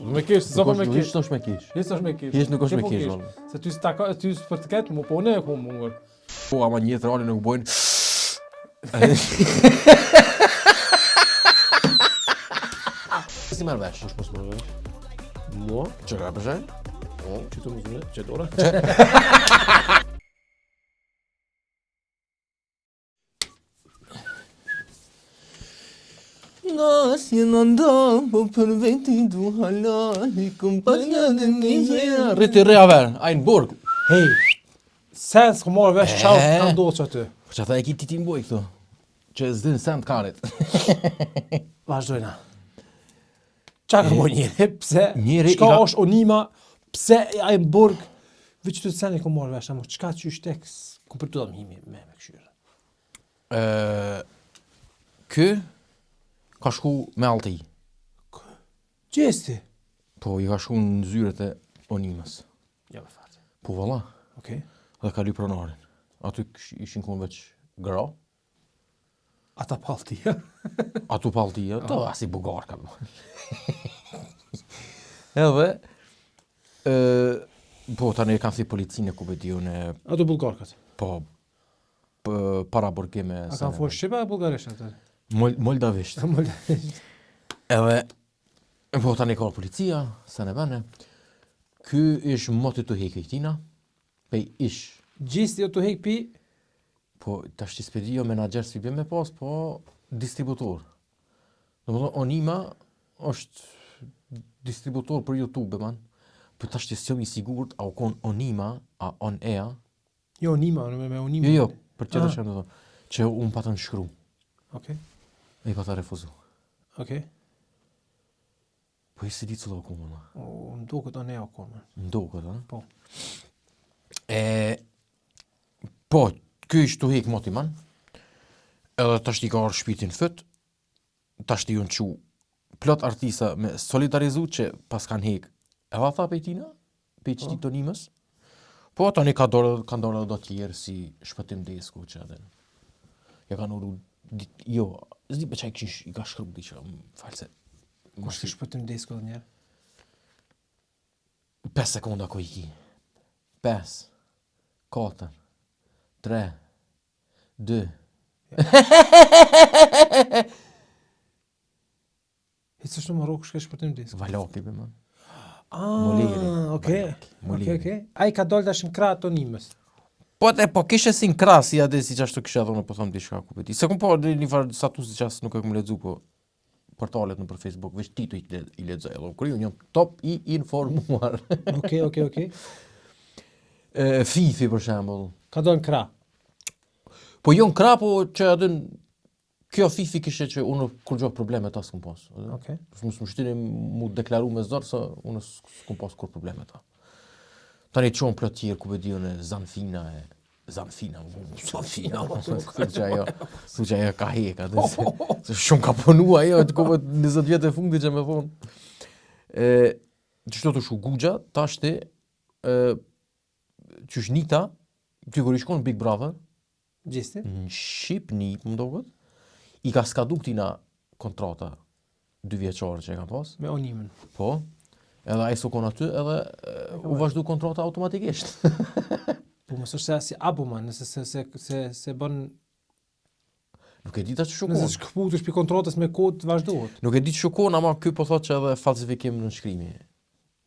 Me kesh, sa po me kesh. Hiç me kesh. Hiç me kesh. Hiç nuk është me kesh, valla. Se ty për të ketë, më po ne ku më. Po, ama një rani nuk bojnë. Si marrë vesh? Mos më vesh. Mo? Që ka përshaj? O, që të më zune, që dora? Nasje në ndonë, po për veti du hala, i kumpanja dhe një gjera. Rriti re aver, ajnë burg. Hej, sen s'ko marrë vesh qau të ndohë që aty. Po që ata e ki ti mboj këtu, që zdin sen të karit. Vazhdojna. Qa ka bo njëri, pse, Njëri qka është onima, pse ajnë burg, veç të sen e ko marrë vesh, amo qka që është tekës, ku për të dam himi me këshyrë. Kë ka shku me alti. Gjesti? Po, i ka shku në zyret e onimës. Ja, me fate. Po, valla. Okej. Dhe ka ly pronarin. Aty ishin konë veç gra. Ata paltia. Atu paltia, të asi bugar ka më. Edhe, po, tani e kanë thi policinë e kubedion e, Ato bulgarkat. po, para burgime. A kanë folë shqipa e bulgarisht atë? Moldavisht. Edhe, po, tani ka policia, se ne vene. Ky ish moti të hekë i tina, pej ish. Gjisti o të hek pi, Po, ta shti spedio menager si bje me pas, po distributor. Do më thonë, Onima është distributor për YouTube, man. Po ta shti s'jom i sigurt, a u kon Onima, a On Air. jo onima, me onima. Jo, për tjetër që më thonë, që unë pa të nshkru. Okej, E i pa të refuzu. okej. Po i si ditë së do kumë, ma. O, më duket o ne o kome. Ndo këtë, ha? Po. Po, ky ishtë të hek moti man, edhe ta shti ka orë shpitin fët, ta shti unë që plot artista me solidarizu që pas kanë hek edhe tha pejtina, pej qëti të nimës, po tani kanë dorë do tjerë si shpëtim desku që edhe. Ja kanë uru, jo, zdi për që i ka shkru di që, falë se. Kush të shpëtim desko dhe njerë? 5 sekonda ko i ki. 5, 4, 3, 2. Hitë është në Marokë shke shpëtim desko? Valaki be man. Moleri. Okej. Moleri. Okej. A i ka dollë tash në kratë të onimës. Po kishe si në krasi ade si qashtu kishe dhone po thëmë dishka ku pëti. Se kom po një farë status si qas nuk e kom ledzu po portalet në për Facebook, veç titu i ledzoj, edhe kërë unë jam top i informuar. Okej. Fifi për shembull. Ka dollë në kra. Po jo në kra, po që adin, kjo Fifi kishe që unë kur gjohë problemet ta s'kom pas. Okej. Më shtini mu deklaru me zorë se unë s'kom pas kur problemet ta. Tani qonë plot tjerë ku bedion e Zanfina, su që ajo ka heka, se shumë ka ponu ajo, të kove 20 vjetë e fundi që me thonë. Qështu të shu Gugja, ta shti, qysh Nita, ty kur i shkon Big Brother, Gjisti? në Shqipni, më doket, i ka skadu këtina kontrata 2 vjeqare që e ka pas, Me onimën. po, edhe ai s'u kon aty, edhe u vazhdu kontrata automatikisht. Po mësë është se si aboman, nëse se bën... Nuk e di ta që shukon. Nëse shkëputesh për kontratës me kod vazhdohet. Nuk e di që shukon, ama ky po thot që edhe falsifikim në shkrimi.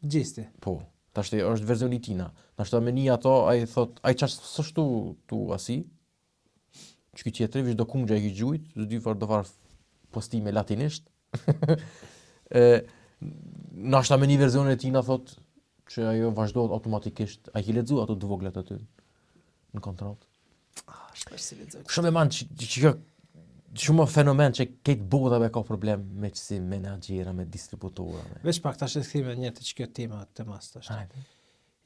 Gjisti. Po, tashti është verzioni tina. Nashta me një ato, ai thot, ai qash s'është tu asi, që ky tjetëri, vish do kungja e ki gjujt, dy farë do farë postime latinisht. Nashta me një verzion e tina thot që ajo vazhdohet automatikisht, ai ki lexu ato të voglet aty në kontratë. Shpesh si lexoj. Shumë e man që shumë fenomen që këtë bota me ka problem me qësi menagjera, me distributora. Veç pak tash e thime njerë të që kjo temas tash. Hajde.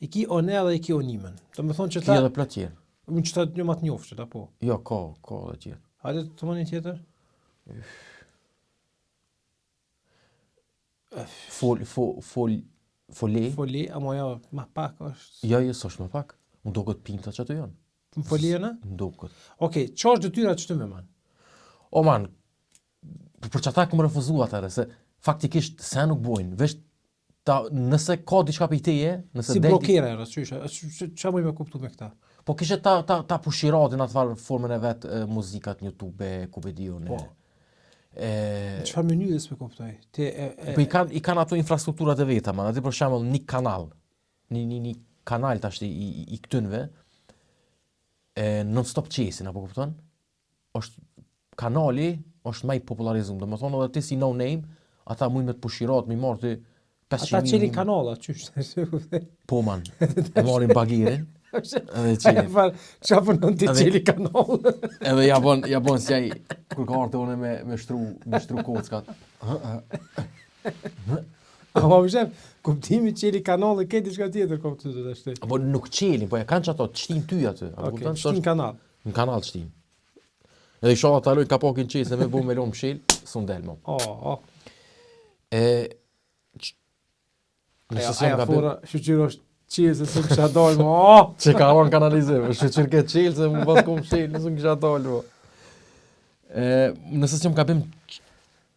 I ki one dhe i ki onimën. Do me thonë që Ki ta... edhe plot tjerë. Unë që ta një matë njofë që ta po. Jo, ka edhe tjerë. Hajde të më një tjetër? Foli. Foli, amo jo, ma pak është... Jo, s'është më pak. Më duket pinta që ato janë. Më folijena? Më duket. Okej, qa është detyra që të me man? O man, për që ata këmë refuzu atëre, se faktikisht se nuk bojnë, veç nëse ka diçka për teje, nëse Si del blokera era, çfarë më kuptu me këta? po kishe ta pushiratin atë farë formën e vet muzikat në YouTube, ku be diun. Po. Çfarë mënyrë s'e kuptoj? Po i kanë ato infrastrukturat e veta, man. Aty për shembull një kanal. Një kanal tash i këtynve non stop qesin, apo kupton? Është kanali është më i popullarizuar. Domethënë edhe ti si no name, ata mund me të pushirat, më marr ti 500.000. Ata qelin kanala, qysh. Po man. E marrin bagirin. Edhe qelin. Çfarë punon ti qeli kanal? Edhe ja bën si ai kur ka ardhur unë me shtru kockat. Ama më shef, kuptimi qeli kanal e ke diçka tjetër kuptu të ashtu. Po nuk qelin, po e kanë çato të shtin ty aty. Apo Okej, kupton? shtin kanal. Në kanal shtin. Edhe i shoh ata lojnë kapokin qese me bu me lom mshil, s'u ndel më. Nëse s'jam Aja gabim, fora, shqyqyr është qilë se s'u kisha dalë më, që ka arën kanalizim, shqyqyr ke qilë se më pas ku mshil, s'u kisha dalë më. Nëse s'jam gabim,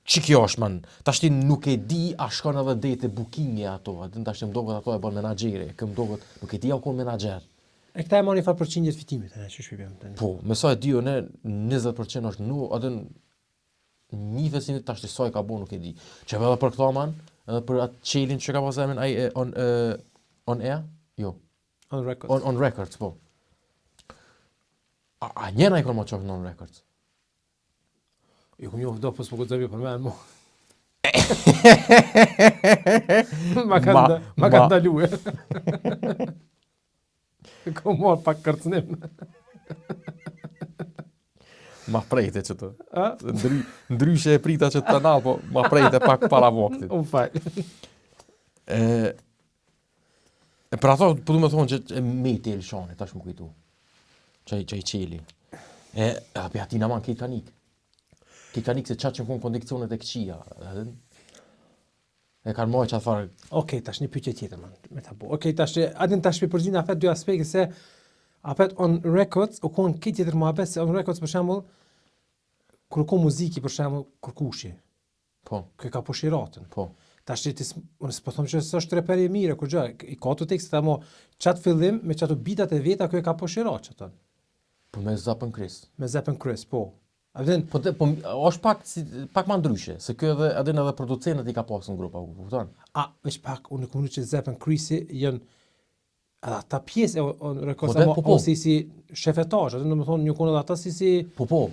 që kjo është, man? Tashti nuk e di, a shkon edhe dete bookingi ato, tashti më doket ato e bën menaxheri, kë më doket, nuk e di ako menaxher. E këta e marrin fal përqindje të fitimit, që shpjegojmë tani. Po, me sa e di unë, 20% është nu, atë një vesin tash sa e ka bu nuk e di. Që edhe për këto man, edhe për atë qelin që ka pas emrin ai on air? Jo. On record. On records, po. A njena i kon më qofë on records? Jo, ku njoh do pos po guxojmë për më mo. Ma ka ndaluar. Ko mor pak kërcënim. Ma prejte që të. Ndryshe e prita që të nal, po ma prejte pak para vaktit. Unë fal. Për ato, po du me thonë që me të elshani, tash më kujtu. Qaj qeli. Për atina man kejt kanik. Kejt kanik se qatë që më konë kondikcionet e këqia. E kanë mojë që atë farë. Okej, tash një pyetje tjetër man, me ta bo. Okej, tash adin tash me përzin afet dy aspekte se afet on records o kon këtë tjetër muhabet se on records për shembull kur ka muziki për shembull kërkushi. Po. Kë ka pushiratën. Po. Tash ti unë s'po them që s'është reperi mirë kur gjë, i ka ato tekstet ama çat fillim me çato bitat e veta kë ka pushirat çaton. Po me Zapën Chris. Me Zapën Chris, po. Adin Po është pak më ndryshe, se kjo edhe producentët i ka pasur në grup, apo kupton? veç pak unë komuniq që Zapën Chrisi janë edhe ata pjesë e records Po, ama po. si shefetazh, atë domethënë një konë ata si Po,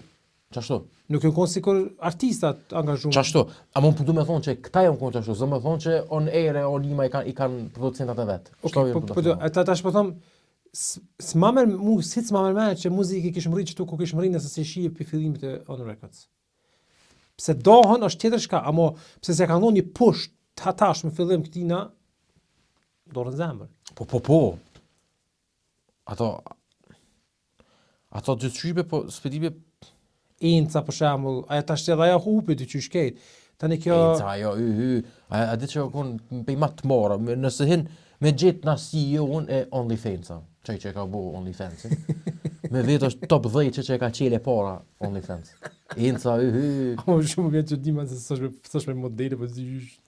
qashtu. nuk e konë sikur artistat angazhuar. Qashtu. A më du me thonë që këta janë konë qashtu, zë me thonë që on air e on ima i kanë producentat e vetë. Okay, po ata tash po them s'mamel që muzikë kishëm rritë që tu ku kishëm rritë nëse se shije për fillimit e on records. Pse dohën është tjetër shka, amo pse se ka ndonë një push të hatash me fillim këtina, dorën zemër. Po. Ato gjithë qype, po s'pedibe. Inca për shembull, aja tash edhe aja hupi të qysh kejt. Tani kjo Inca, jo, a di që konë pe i matë të mora, nëse hin me gjithë nga CEO-un e OnlyFans-a, që ka bu OnlyFans, me vetë është top 10 që ka qele para OnlyFans. Inca, Ama shumë vjen që di man se s'është me modele, po zysh.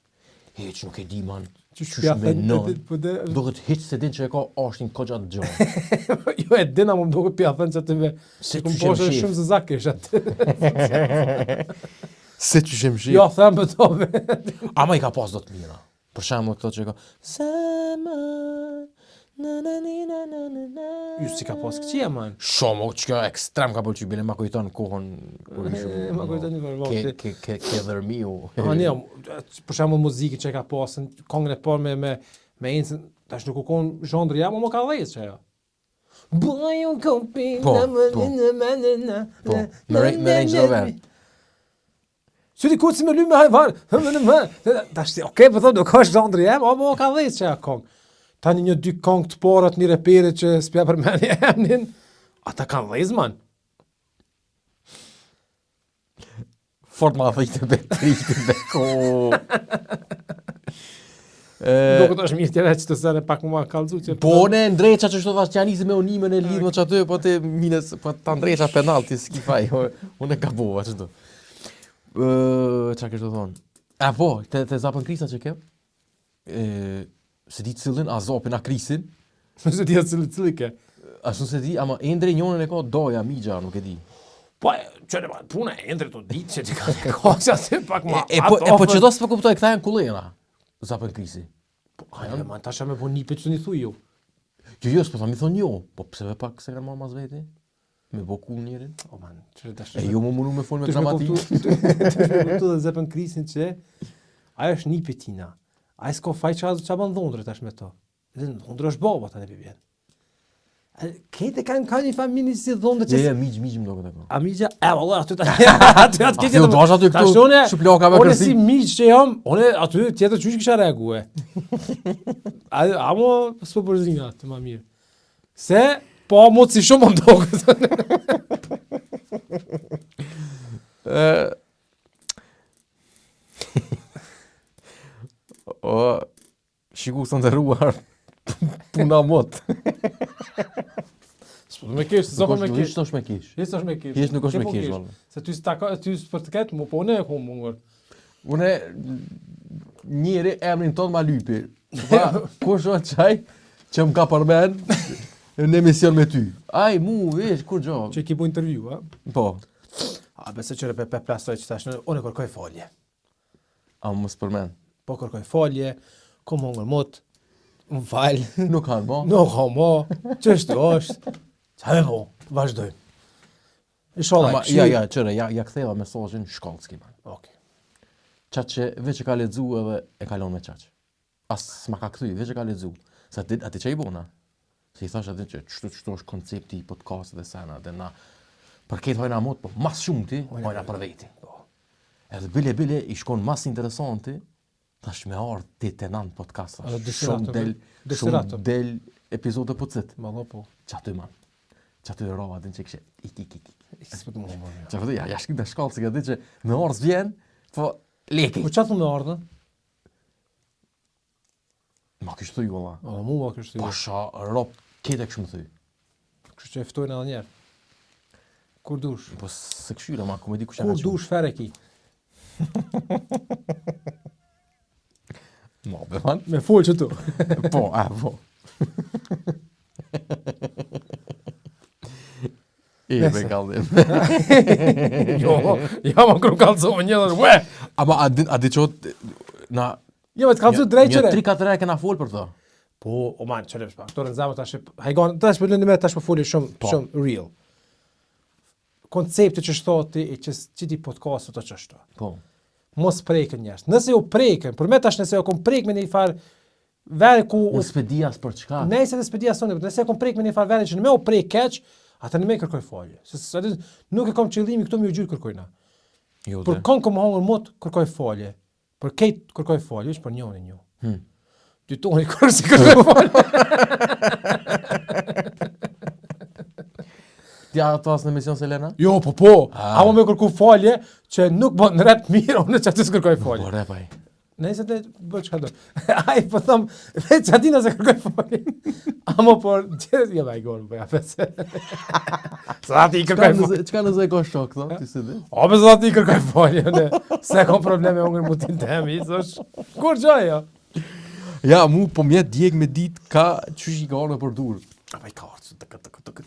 Hiq nuk e di man, Qysh me non. po de. Duket hiq se din që e ka ashtin ko gjatë gjohë. Jo e dina më duket pja thënë që të me Se kum qyshem poshe shif. shumë se zakesh atë. Se qyshem shif. Jo, them për tove. Ama i ka pas do të mira. Për shembull këto që ka Zaman, Ju si ka pas këqia, man. Shumë, që kjo ekstrem ka pëlqy, bile ma kujton kohën kur ishim. Ma kujton një vërvokti. Ke dërmiu. Ne, për shembull muzikë që ka pasën, kongën e parë me incën, tash nuk u kon zhondrë jam, më ka dhejës që ajo. Bëju kopin Po, Po, me Range Rover. Si ti kuci me lyme hajvar. Tash okay, po thonë, nuk ka zhondrë jam, më ka dhejës që ajo kongë. Tani një dy kongë të parat, një repere që s'pja përmeni emnin, ata kanë dhejës, man. Fort ma thëjtë be ko. Do këtë është mirë tjera që të sene pak më kalzu që... Po ne ndreqa që shto thash që janë me unimin e lidhme që aty, po te mines, po ta ndreqa penalti, s'ki faj, unë e ka bova që to. Qa kështë të thonë? Po, te Zapën Krisa që ke? se di cilin, a zopin, a krisin, Se ti cili ke. ashtu se di, ama endre njonën e ka doja, migja, nuk e di. Po, çfarë ma puna e endre të ditë që ti ka kosa se pak ma. Po që do s'po kuptoj, këta janë kullera, zapën krisi. Po, ajë, man, tasha me po nipet që një thuj ju. Jo, s'po ta mi thonë jo, po pse ve pak se kanë marrë mas veti? Me bo kull njerin. O, man, që dash. E jo më mundu me folë me Të shme gramatik. kuptu dhe zepën krisin që ajo është një petina. Ajo s'ko faj që ban dhondre tash me to. Dhe dhondre është baba tani për vjen. Kete kanë ka një familje si dhondre që... Je, migj më do këtë ko. Amigja, valla, aty aty A fjo dash aty këtu, shuplaka me Unë kërsi. si miq që jam, unë aty tjetër qysh kisha reague. Amo s'po përzina të ma mirë. Se, po mot si shumë më ndokët. O, shiku së ndërruar, puna mot. S'po me kesh, s'po me kesh. Hiç është me kish. Hiç është me kesh. Hiç nuk është Ke me po kish, kesh. valla. Se ty s'ta ty për të ketë, po ne e hum mungur. Une, njeri emrin ton ma lypi. Pa, kush është qaj që më ka përmen në emision me ty. Aj, mu, vesh, kur gjo. Që ki bu intervju, a? Po, A besoj që pe plastoj që tash, unë kërkoj folje. a më së përmen. Po kërkoj folje, kom hungër mot, më fal. Nuk kanë, mo. Nuk ha mo, ç'është është. Qa me po, vazhdojmë. Inshallah. Ja, qëre, ja ktheva mesazhin shkallëski, man. Okej. Qatë që veç e ka ledzu edhe e kalon me qaqë. As s'ma ka kthy, veç e ka ledzu. Se ati që i bona. Se i thash atë që qëto është koncepti i podcastet dhe sena, dhe na për ketë hojna mot, po mas shumë ti, hojna për veti. Edhe bile i shkon mas interesanti, tash me ardh ti tenant podcast. Edhe dëshiratë, Shumë del epizode po cit. Mallo po. Qaty man. Qaty rova din që kështë ik. S'po të më humor. Qaty ja shkik dhe shkallë se ka di që me ardh vjen, po leki. Po çfarë thonë me ardhën? Ma kështë thuj, valla. O, mua kështu. Pasha, rob, kete kështë më thuj. Kështu që e ftojnë edhe njerë. Kur dush. Po se këshyre, ma komedi kush Kur dush fere ki. No, be man. Me fol që tu. Po, po. Be kallim. Jo, ja ma kërë kalëzove një dhe ue. Ama a di qot, na... Jo, me të kalëzu drejqere. Një 3-4 e kena fol për të. Po, o man, qëllë shpa, këtore në zamë tash, hajgon, tash për lëndime, tash për foli shumë real. Koncepte që shtoti, që ti podcastet të qështu. Po. Mos prejken njerës. Nëse ju prejken, për me tash nëse ju kom prejk me një farë vere ku... Unë spedijas për çka? Nëse dhe spedia sonë, nëse ju kom prejk me një farë vere që në me u prejk keq, atë në me kërkoj falje. Se nuk e kom qëllimi këto mi u gjyrë kërkojna. Jo, Për kon kom hongër mot, kërkoj falje. Për kejt kërkoj falje, është për njën e një. Dy toni kërë si kërkoj falje. Tja të asë në emision Selena? Jo, po. Amo me kërku falje që nuk bën në rap mirë, unë që aty s'kërkoj falje. Po, repaj. Nëse të bëj çka do. Ai po them, veç aty nëse kërkoj falje. Amo por, jo vaj gol, po ja fese. Sa ti kërkoj falje. Çka nëse e ka shok, thon, ti se di? O me sa ti kërkoj falje, ne. Se kam probleme unë mutin temi, thosh. Kur gjoja? Ja, mu po mjet djeg me dit ka çush i ka orë për dur. Apa i ka orë,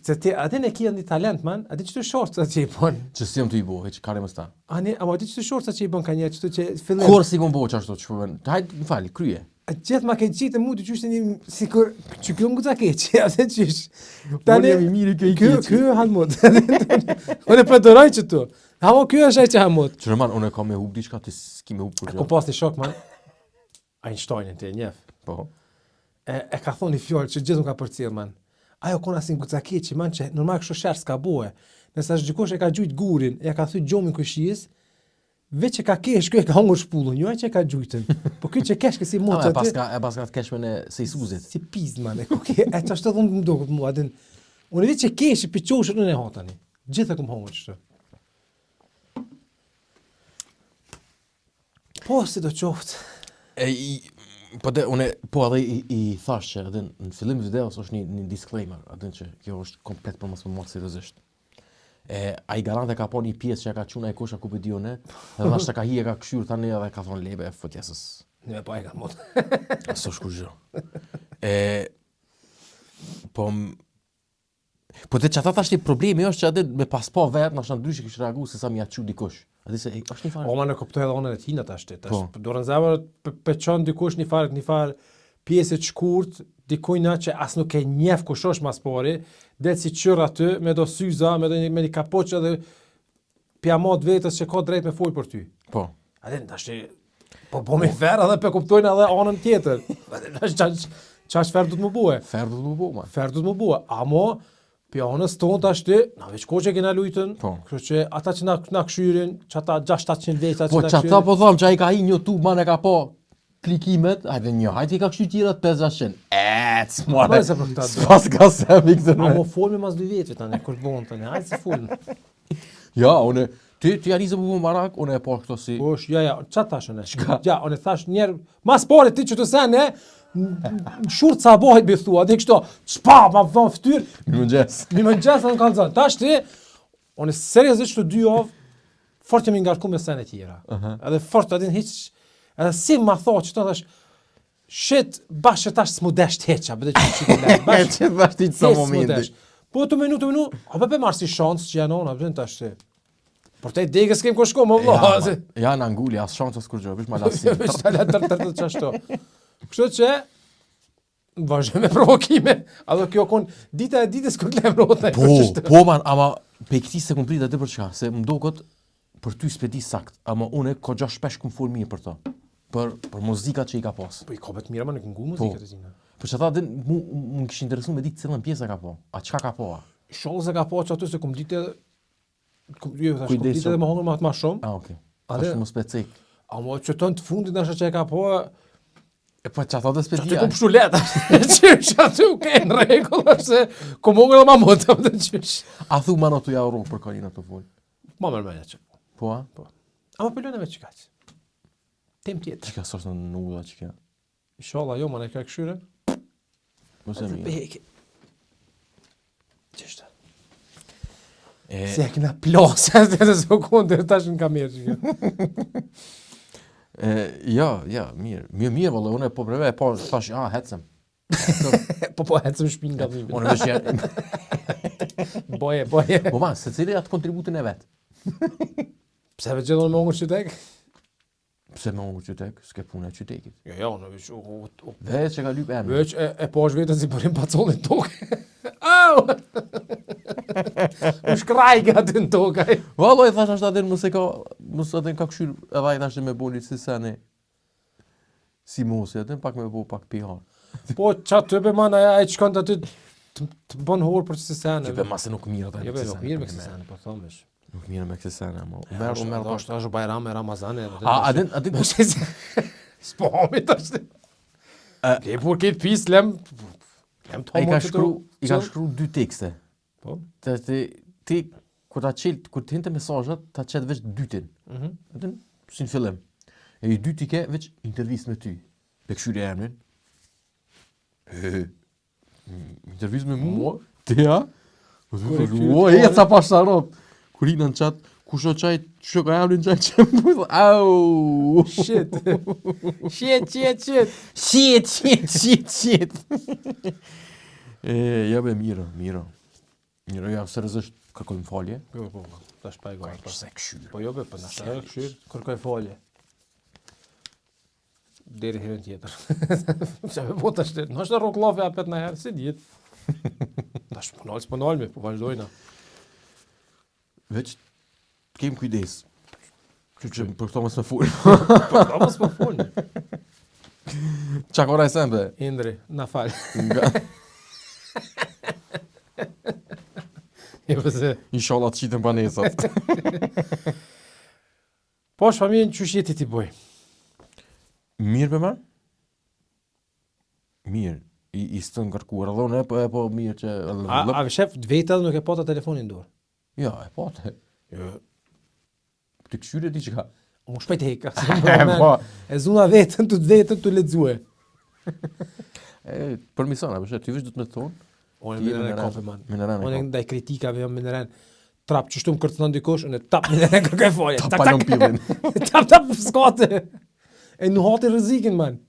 se ti, aty ne kia një talent, man, aty që të shortë që i bon. Që si jam të i bo, heq kare më sta. Amo aty që të shortë që i bon ka një, që fillim. Kur si kom bo që ashtu që përven? Hajde, më fali, kryje. Gjithë ma ke qitë mu të qyshtë një, si kur, që kjo më guza keqë, atë qysh. Unë jam i mirë kjo i keqë. Kjo halmut. Unë e përdoroj që tu. Hamo kjo është ai që halmut. Qërëman, unë e kam me hub diçka, ti s'ki me hub kur Kom pas një shok, man. Einsteinin të e njef. Po. E ka thonë një fjallë që gjithë më ka përcjell, man. Ajo kona si në guza keqë, man, që normal kështu shërë s'ka bohe. Nëse është gjikosh e ka gjujt gurin, e ka thy gjomin këshis, veç që ka kesh, kjo e ka hongur shpullun, jo e që e ka gjujtën. Po kjo që kesh kësi mund E paska të keshme në se i suzit. Si pizd, man, e që ashtë të dhunë më do këtë mua, adin. Unë e di që kesh i piqoshën në e hatani. Gjithë e kom hongur qështë. Po, si do qoftë. Po dhe, po edhe i thash që edhe në fillim videos është një disclaimer, edhe që kjo është komplet për mos më marrë seriozisht. A i garante ka po një pjesë që ka quna e kusha ku pëdione, edhe ashtë ka hi e ka këshyrë tani edhe ka thonë lebe e fëtjesës. Në me pa e ka mot. Aso shkur gjë. Po të që ata tash problemi është që atë me pas pa vetë, në ashtë ndryshë kështë reagu se sa mi atë që dikush. Ati se, është një farë. Oma në kuptoj edhe onën e tina tash. Dorën zemër për qënë dikush një farë pjesë të shkurt, dikujna që as nuk e njef kush është mas pari, dhe si qërë aty, me do syza, me një kapoq edhe pjamot vetës që ka drejt me folë për ty. Po. Ate tash po me ferë edhe për kuptojnë edhe onën tjetër. Qash ferë du të më bue? Ferë du të më bue, man. Ferë du të më bue. Amo, pjanës tonë tash ti, na veç ko që kena lujtën, kështu që ata që na këshyrin, që ata 600-700 veta që po, na këshyrin. Po që ata po thomë që a i ka hi një tube, man e ka po klikimet, hajde i ka këshyr tjera 500. S'mare, s'pas ka semi këtë në. Amo folme mas 2 vjeqe tani, kur bon tani, hajde se folme. Ja, une, ti jarizë më marak, une e po këto si... Osh, ja, qa tash une? Ja, une thash njerë, mas pare ti që të sene, shurë ca bojt bi thua, dhe kështo, qpa, ma vën ftyr. Mi mëngjes. Mi mëngjes në kanë zënë. Tash ti, une seriosisht të 2 javë, fort jemi ngarku me sene tjera. Edhe fort adin hiq, edhe si ma tho që të thash, shit, bashkë tash s'mu desht heqa, bëde që që të lesh. Që tash ti të sa momenti. Po të minu, a be marë si shansë që janon, a bëden tash ti. Por te degës kem ko shko, më vlo. Ja, në angulli, as shansës kur gjë, vish ma lasim. Vish ta le tërë qashto. Kështu që, vazhdo me provokime, ado kjo kon dita e ditës kur klem rota. Po man, ama pe këti se kom prit atë për çka, se më duket për ty s'pe di sakt, ama unë ko gjash shpesh kum fol mirë për to. Për muzikat që i ka pas. Po i ka vetë mira, ma në këngu muzikat e tina. Për që ata din, më kishë interesu me ditë cilën pjesë ka po, a çka ka po a? Shollë se ka po që aty se kum ditë edhe më hongër ma shumë. Ah, okej. Ashtë më specik. Amo që të në fundit nështë që e ka po, po që ato dhe spedi që aty kum pështu letë, qysh aty u ke në regullë, se kum hongër dhe ma mëtë, dhe qysh. A thu ma në të ja uro për karina të full? Ma mërmenja që. Po a? Po. Ama pëllon e veç që kaqë. Tem tjetër. Që ka sërës në uda që ka? Inshallah, jo, ma ne ka këshyre. Mëse mirë. Beheke. Qështë? Se e këna plasë, dhe se kondër, tash në kamerë që kjo. Ja, mirë. Mirë, vëllë, unë e po breve, po thash, hecëm. Po, hecëm shpinë nga dhimi. Unë vesh janë... Boje. Po ma, se cili atë kontributin e vetë. Pse veç gjithon me ongër qytek? Pse me ongër qytek? S'ke punë e qytekit. Jo, në veç... Veç që ka lyp emë. Veç e po është vetën si përim pacolin tokë. Au! Më shkrajke aty në tokë. Valloj, thash ashtë adin mësë adin ka këshyr edhe ajt ashtë me boni si sene. Si mosi, adin pak me bo pak pihar. Po, qatë të be man, aja e qëkant aty të bën horë për si sene. Që be masë nuk mirë ata me kësi sene. Nuk mirë me kësi sene, po thomesh. Nuk mirë me kësi sene, ama. Umerë, është bajram e Ramazane. Adin... S'po homit ashtë. Le për këtë pis, lem të I ka shkru 2 tekste. Po? Ti, kur të hinte mesazhet, ta qetë veç 2-tin. Adin, si në fillim. E i 2 ti ke veç intervjist me ty. Pe këshyri e emrin. Intervjist me mua? Ti, ha? E ca pasharot. Kur i në qatë, kusho qaj, që ka emrin qaj që më bujtë. Au! Shit. Ja be mirë. Mirë, ja seriozisht kërkojmë falje. Po, tash pa e gojë. Se këshyr. Po jo be, po nashta e këshyr, kërkoj falje. Deri herën tjetër. Qa me po tash të, nashta roklafe apet në herë, si djetë. Tash pënalmi, po vazhdojna. Veç, kem kujdes. Që për këto mësë me full. Për këto mësë me full. Qa kora e sembe? Indri, na falj. Inshallah të qitën pa nesat. Po, shfamiljen, që shjeti ti boj? Mirë për man? Mirë. I stë në kërkuar, edhe unë e po mirë që... A shef, vetë edhe nuk e pota telefonin dorë? Ja, e pote. Të këshyre ti që ka? Më shpejt heka. E zuna vetën të ledzue. Përmisana, përshë, ty vështë du të me thonë? Unë e mineren e kafe, man. Mineren e kafe. Unë e ndaj kritikave, jam mineren trap që shtu më kërtënon dikosh, unë e tap mineren kërkaj folje. Tap palon pillin. Tap skate. E në hati rrezikin, man.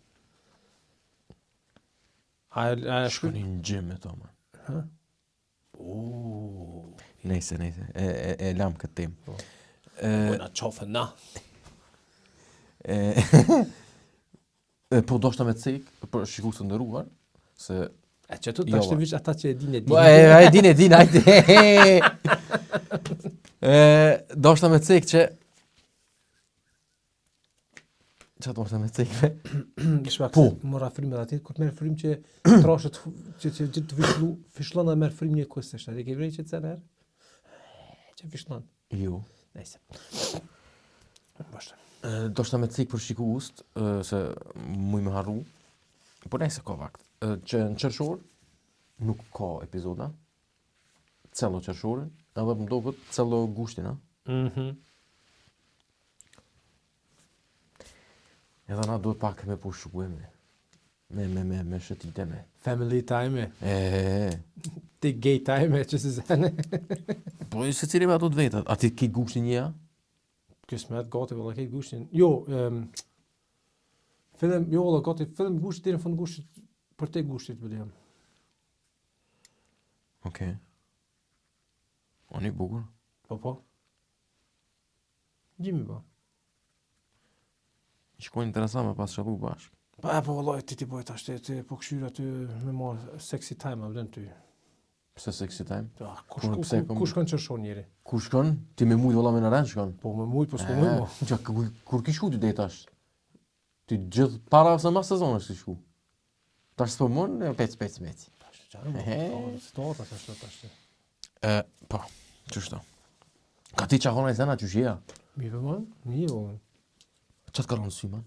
A Shkoni në gjim e to, man. Nejse. E lam këtë tim. Bëna qofë na. Po do shta me cek, për shiku të ndëruar, se... E që tu të ashtë vish ata që e din. E din, hajde. Do shta me cek që... Që do shta me cek, me? Shpak, Po. Mora frymë dhe ati, kur të merë frymë që trashët, që të fishlon dhe merë frymë një kusë, është, e ke vrej që të cërë herë? Që fishlon. Jo. Nejse. Bashtë. Do shta me cek për shiku ust, se muj me harru, po nejse ka vakt. Që në qërshor nuk ka epizoda, celo qërshorin, edhe më do këtë celo gushtin, Edhe na duhet pak me po shkuem, me shëtite me. Family time, Ti gay time, që se zene. Po se cili me ato të vetat, a ti ki gushtin një? Kësë me atë gati, vëlla, kejtë gushtin. Jo, fillim, jo, vëlla, gati, fillim gushtit, në fund gushtit, për te gushtit, për jam. Okej. O një bukur. Po. Gjimi, po. Shkoj interesant me pas shalu bashk. Pa, po, vëllaj, ti pojtë ashtë, ti po këshyra ty me marë sexy time, a vlen ty. Pse sexy time? Ja, ku shkon qërshon njeri? Ku shkon? Ti me mujt valla me në rend shkon? Po me mujt, po s'ko mujt, mo. Qa, kur ki shku ti dejt ashtë? Ti gjithë para ose ma sezon është ti shku? Tash s'po mun, pec. Po, qështo? Ka ti qahona i zena që shia? Mi për man? Mi, po. Qa të kalon sy, man?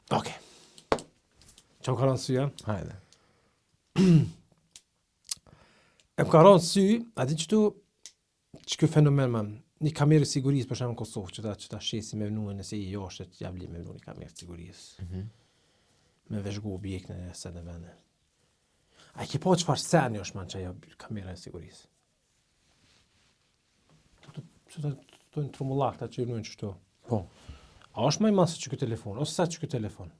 Oke. Qa më kalon sy, ja? Hajde. E më kalon sy, a di qëtu, që kjo fenomen, man, një kamerë sigurisë, për shemë në Kosovë, që ta shesi me vënu, nëse i jashtet, javli me vënu një kamerë sigurisë. Me veshgu objekt në se në vene. A i ke po qëfar seni është, man, që ajo kamera e sigurisë? Që të në trumullakta që i nujnë qështu. Po. A është maj masë që këtë telefon, ose sa që këtë telefon?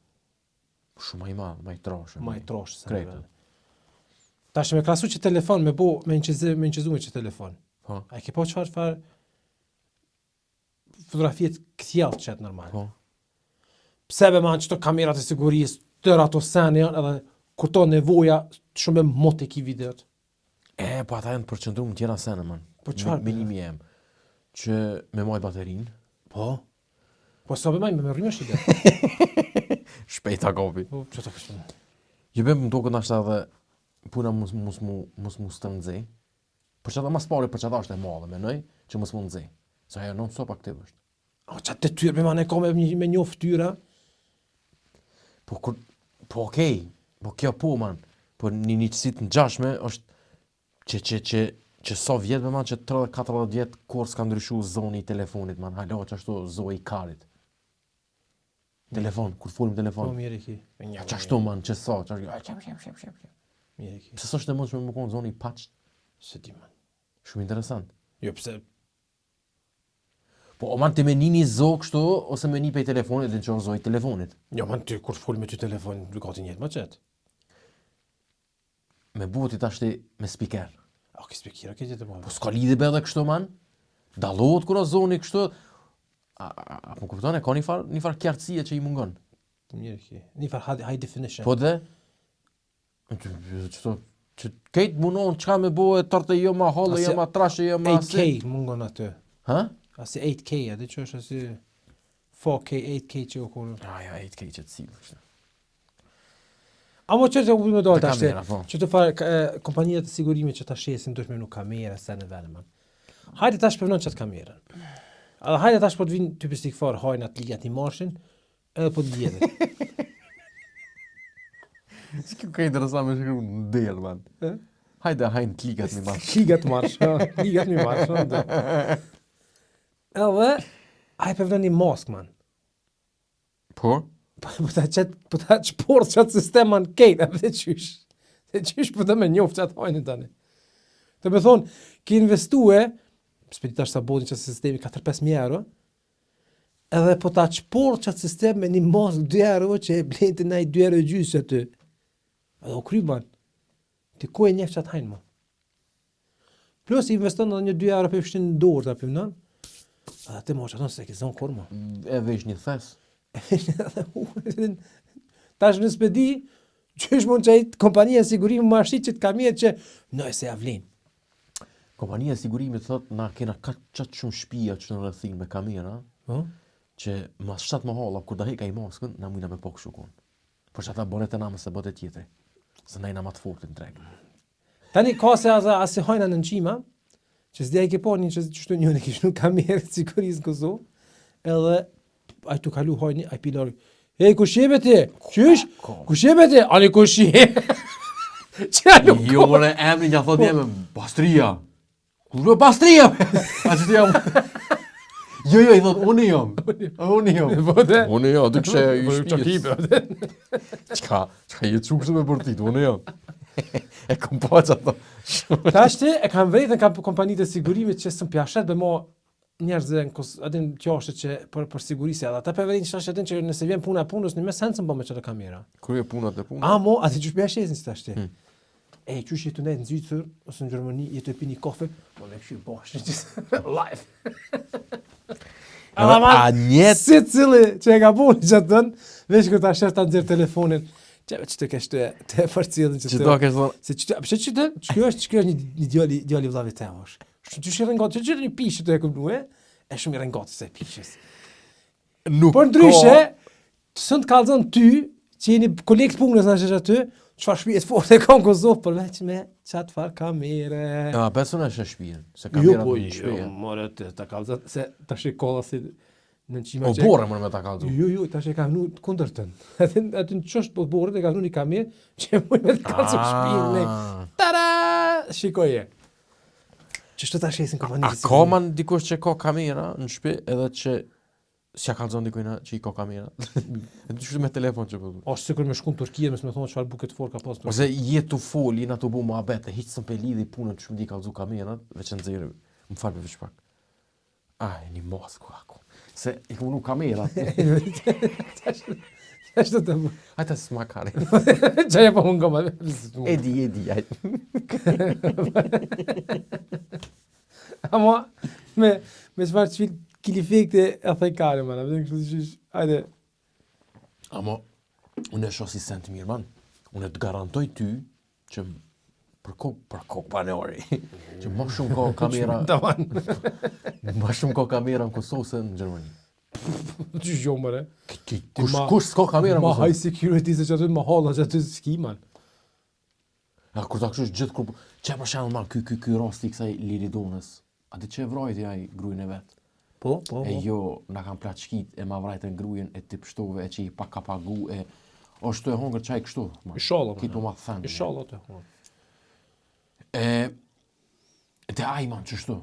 Shumë maj madhë, maj troshë. Maj troshë, se në Krejtë. vene. Ta shë me klasu që telefon, me inqizu me që telefon. Po. A i ke po qëfar fotografijet këtjellë qëtë normal. Po. Pse be man qëto kamerat e sigurisë, tërë ato seni janë, edhe kur to nevoja, shumë e mot e ki videot. Po ata janë të përqëndru më tjera sene, man. Po qëfar? Me një jem. Që me majt baterin. Po. Po sa be majt me rrimë është ide. Shpejta kopi. Po, që të kështë? Jebe më do këtë ashtë edhe puna mus mu stërnëzej. Për që ata mas pari, për që ata është e madhe, menoj, që mus mu nëzej. Sa ajo non stop aktiv është. O, që të tyrë, me ka me një ftyra. Po okej, po kjo po, man. Po një qësit në gjashme është që sa vjetë me man që 30-40 vjetë kur s'ka ndryshu zoni i telefonit, man. Halo që ashtu zoj i karit. Telefon, kur folim telefon. Po, mirë i ki. Që ashtu, man, që sa, që ashtu, Mirë i ki. Pse s'është e mund që me më konë zoni i paqt? Se di, man. Shumë interesant. Jo, pse... Po, o man, ti me një zo kështu, ose me një pej telefonit dhe në që zoj telefonit. Jo, man, ty kur fol me ty telefon, du ka ti njetë ma qëtë. Me buti tashti me spiker. A, ki spekira, ki gjithë të Po bërë. s'ka lidhe be dhe kështu, man. Dalohet kura zoni kështu. A po kuptone, ka një far kjartësie që i mungon. Mirë ki. Një farë high definition. Po dhe, që kejtë munon qka me bohe tërte jo ma holle, jo ma trashe, jo ma... 8K mungon aty. Ha? Asi 8K, a di që është asi 4K, 8K që u konë. Ja, 8K që të cilë. A mo qërë të u me dojë të ashtë, kamera, po. që të farë kompanijat të sigurimit që të shesin dush me nuk kamera, se në vene, man. Hajde tash përnon qëtë kamerën. Edhe hajde tash po të vinë të pistik farë, hajnë atë ligat i marshin, edhe po të djetë. S'kjo ka interesant me shkru në delë, man. Hajde, hajnë t'ligat një marsh. Ligat marsh, ligat një marsh. Edhe, hajde përnon një mask, man. Po? Po ta qporë qatë sisteman kejt, e për të qysh. Të qysh për të me njofë qatë hajnë tani. Të me thonë, ki investue, s'peti tash sa bodin që sistemi 4-5.000 euro, edhe po ta qpor që atë sistem me një mask 2 euro që e blejnë të nej 2 euro gjysë që aty. Edhe o kry man, ti ku e njef që atë hajnë ma. Plus investon edhe një 2 euro për fshtin në dorë të apim nën, edhe ti ma që atonë se ke zonë kur ma. E vesh një thes. Tash në spedi, që është mund që ajtë kompania sigurimi më ashti që të kamirë që në e se avlin. Kompania e sigurimit thot na kena qatë shumë shtëpia që në rrethin me kamera, që mas 7 mahalla kur da heka i maskën, na mujna me po kështu kon. Por që ata bonet e na mëse bote tjetri. Se na jena ma të fortë në treg. Tani ka se asi hajna në nqima, që s'dja i ke po një që qështu njën e kishnu kamerë të sigurisë në Kosovë, edhe a tu kalu hajni, a i pilori, ej, ku shqebe ti? Qysh? Ku shqebe ti? Ani ku shqebe? Qa nuk Jo, mëre, emri një thot njeme, Bastria. Ku shbe Bastria? A që ti jam... Jo, i thot, unë jam. Unë jam. Unë jam, ty kështë i shpijës. Qka je qukshtë me bërtit, unë jam. E kom po që ato. Tash ti e kam vrejtën ka kompanitë e sigurimit që sëm pjashet be mo njerëzve adin qashtë që për sigurisë edhe ata për vrejtën që adin që nëse vjen puna e punës në mes sensën po me qëtë kamera. Kërë e punat e punë? A mo, ati që shpja shesin si tash ti. E, qysh jetu nejtë në Zvicër, ose në Gjermani, jetu e pi një kafe, mo me këshirë bosh, live. A njetë? Si cili që e ka punë që të dënë, veç kër ta shërë ta nëzirë telefonin, që të kesh të përcilin që të... Që do kesh thonë... Se që është një djali vllavi të emosh. Që shë rëngotë, që një pishë të e këmnu e shumë i rëngotë se pishës. Por ndryshe, të sënë të kalëzën ty, që jeni kolekt punës në shështë aty, qëfar shpijet forte e kam Kosovë, përveç me qatë farë kamere. A, besën e shë shpijen, se Jo, kamerat po, në shpijen. jo, more të kalëzën, se të shë kolla si në qima O që... borë mërë me ta kalëzu. Jo, ta shë ka vnu kundër tënë. Aty në qështë po borët e ka vnu një kamerë, që muj me të kalëzu shpijen me. Tada! Shikoje. Që shtë ta shesin kompanitë. A ka man dikush që ka kamera në shpi edhe që s'ja kalëzon dikujna që i ka kamera? E të shtu me telefon që përdu. Ashtë sikur me shku në Turkije, me thonë çfarë buket fort ka pas. Ose jetë të fol, jena të bu më abete, hiqë së pe lidhi punën që më di kalëzu kamerat, veç në zirë, më falë për vishpak. Një mos ku ako. Se i ku nuk kamerat. Ashtë të bu. Hajta s'ma kare. Qaja po unë goma. Edi, ajtë. Ama me çfarë çfil kilifekte e thejkare, man. Apë kështu qysh, hajde. Amo, unë e shoh si sent mirë, man. Unë të garantoj ty që për kokë panori, që më shumë ka kamera, më shumë ka kamera në Kosovë se në Gjermani. Qysh jo, mëre? Kush s'ka kamera në Ma Kosovë? high security se që aty ma halla që aty s'ki, man. Ja, kur ta kështu gjithë kur... Që për shembull, man, ky rasti i kësaj Liridonës, a di që e vrajti ai gruajin e vet? Po. E jo, na kanë plaçkit, e ma vrajtën gruajin e tip shtove, e që i pa ka pagu, e... O shtu e hongër qaj kështu. Inshallah. Kitu ma thënë. Inshallah të. Dhe ai, man, qështu?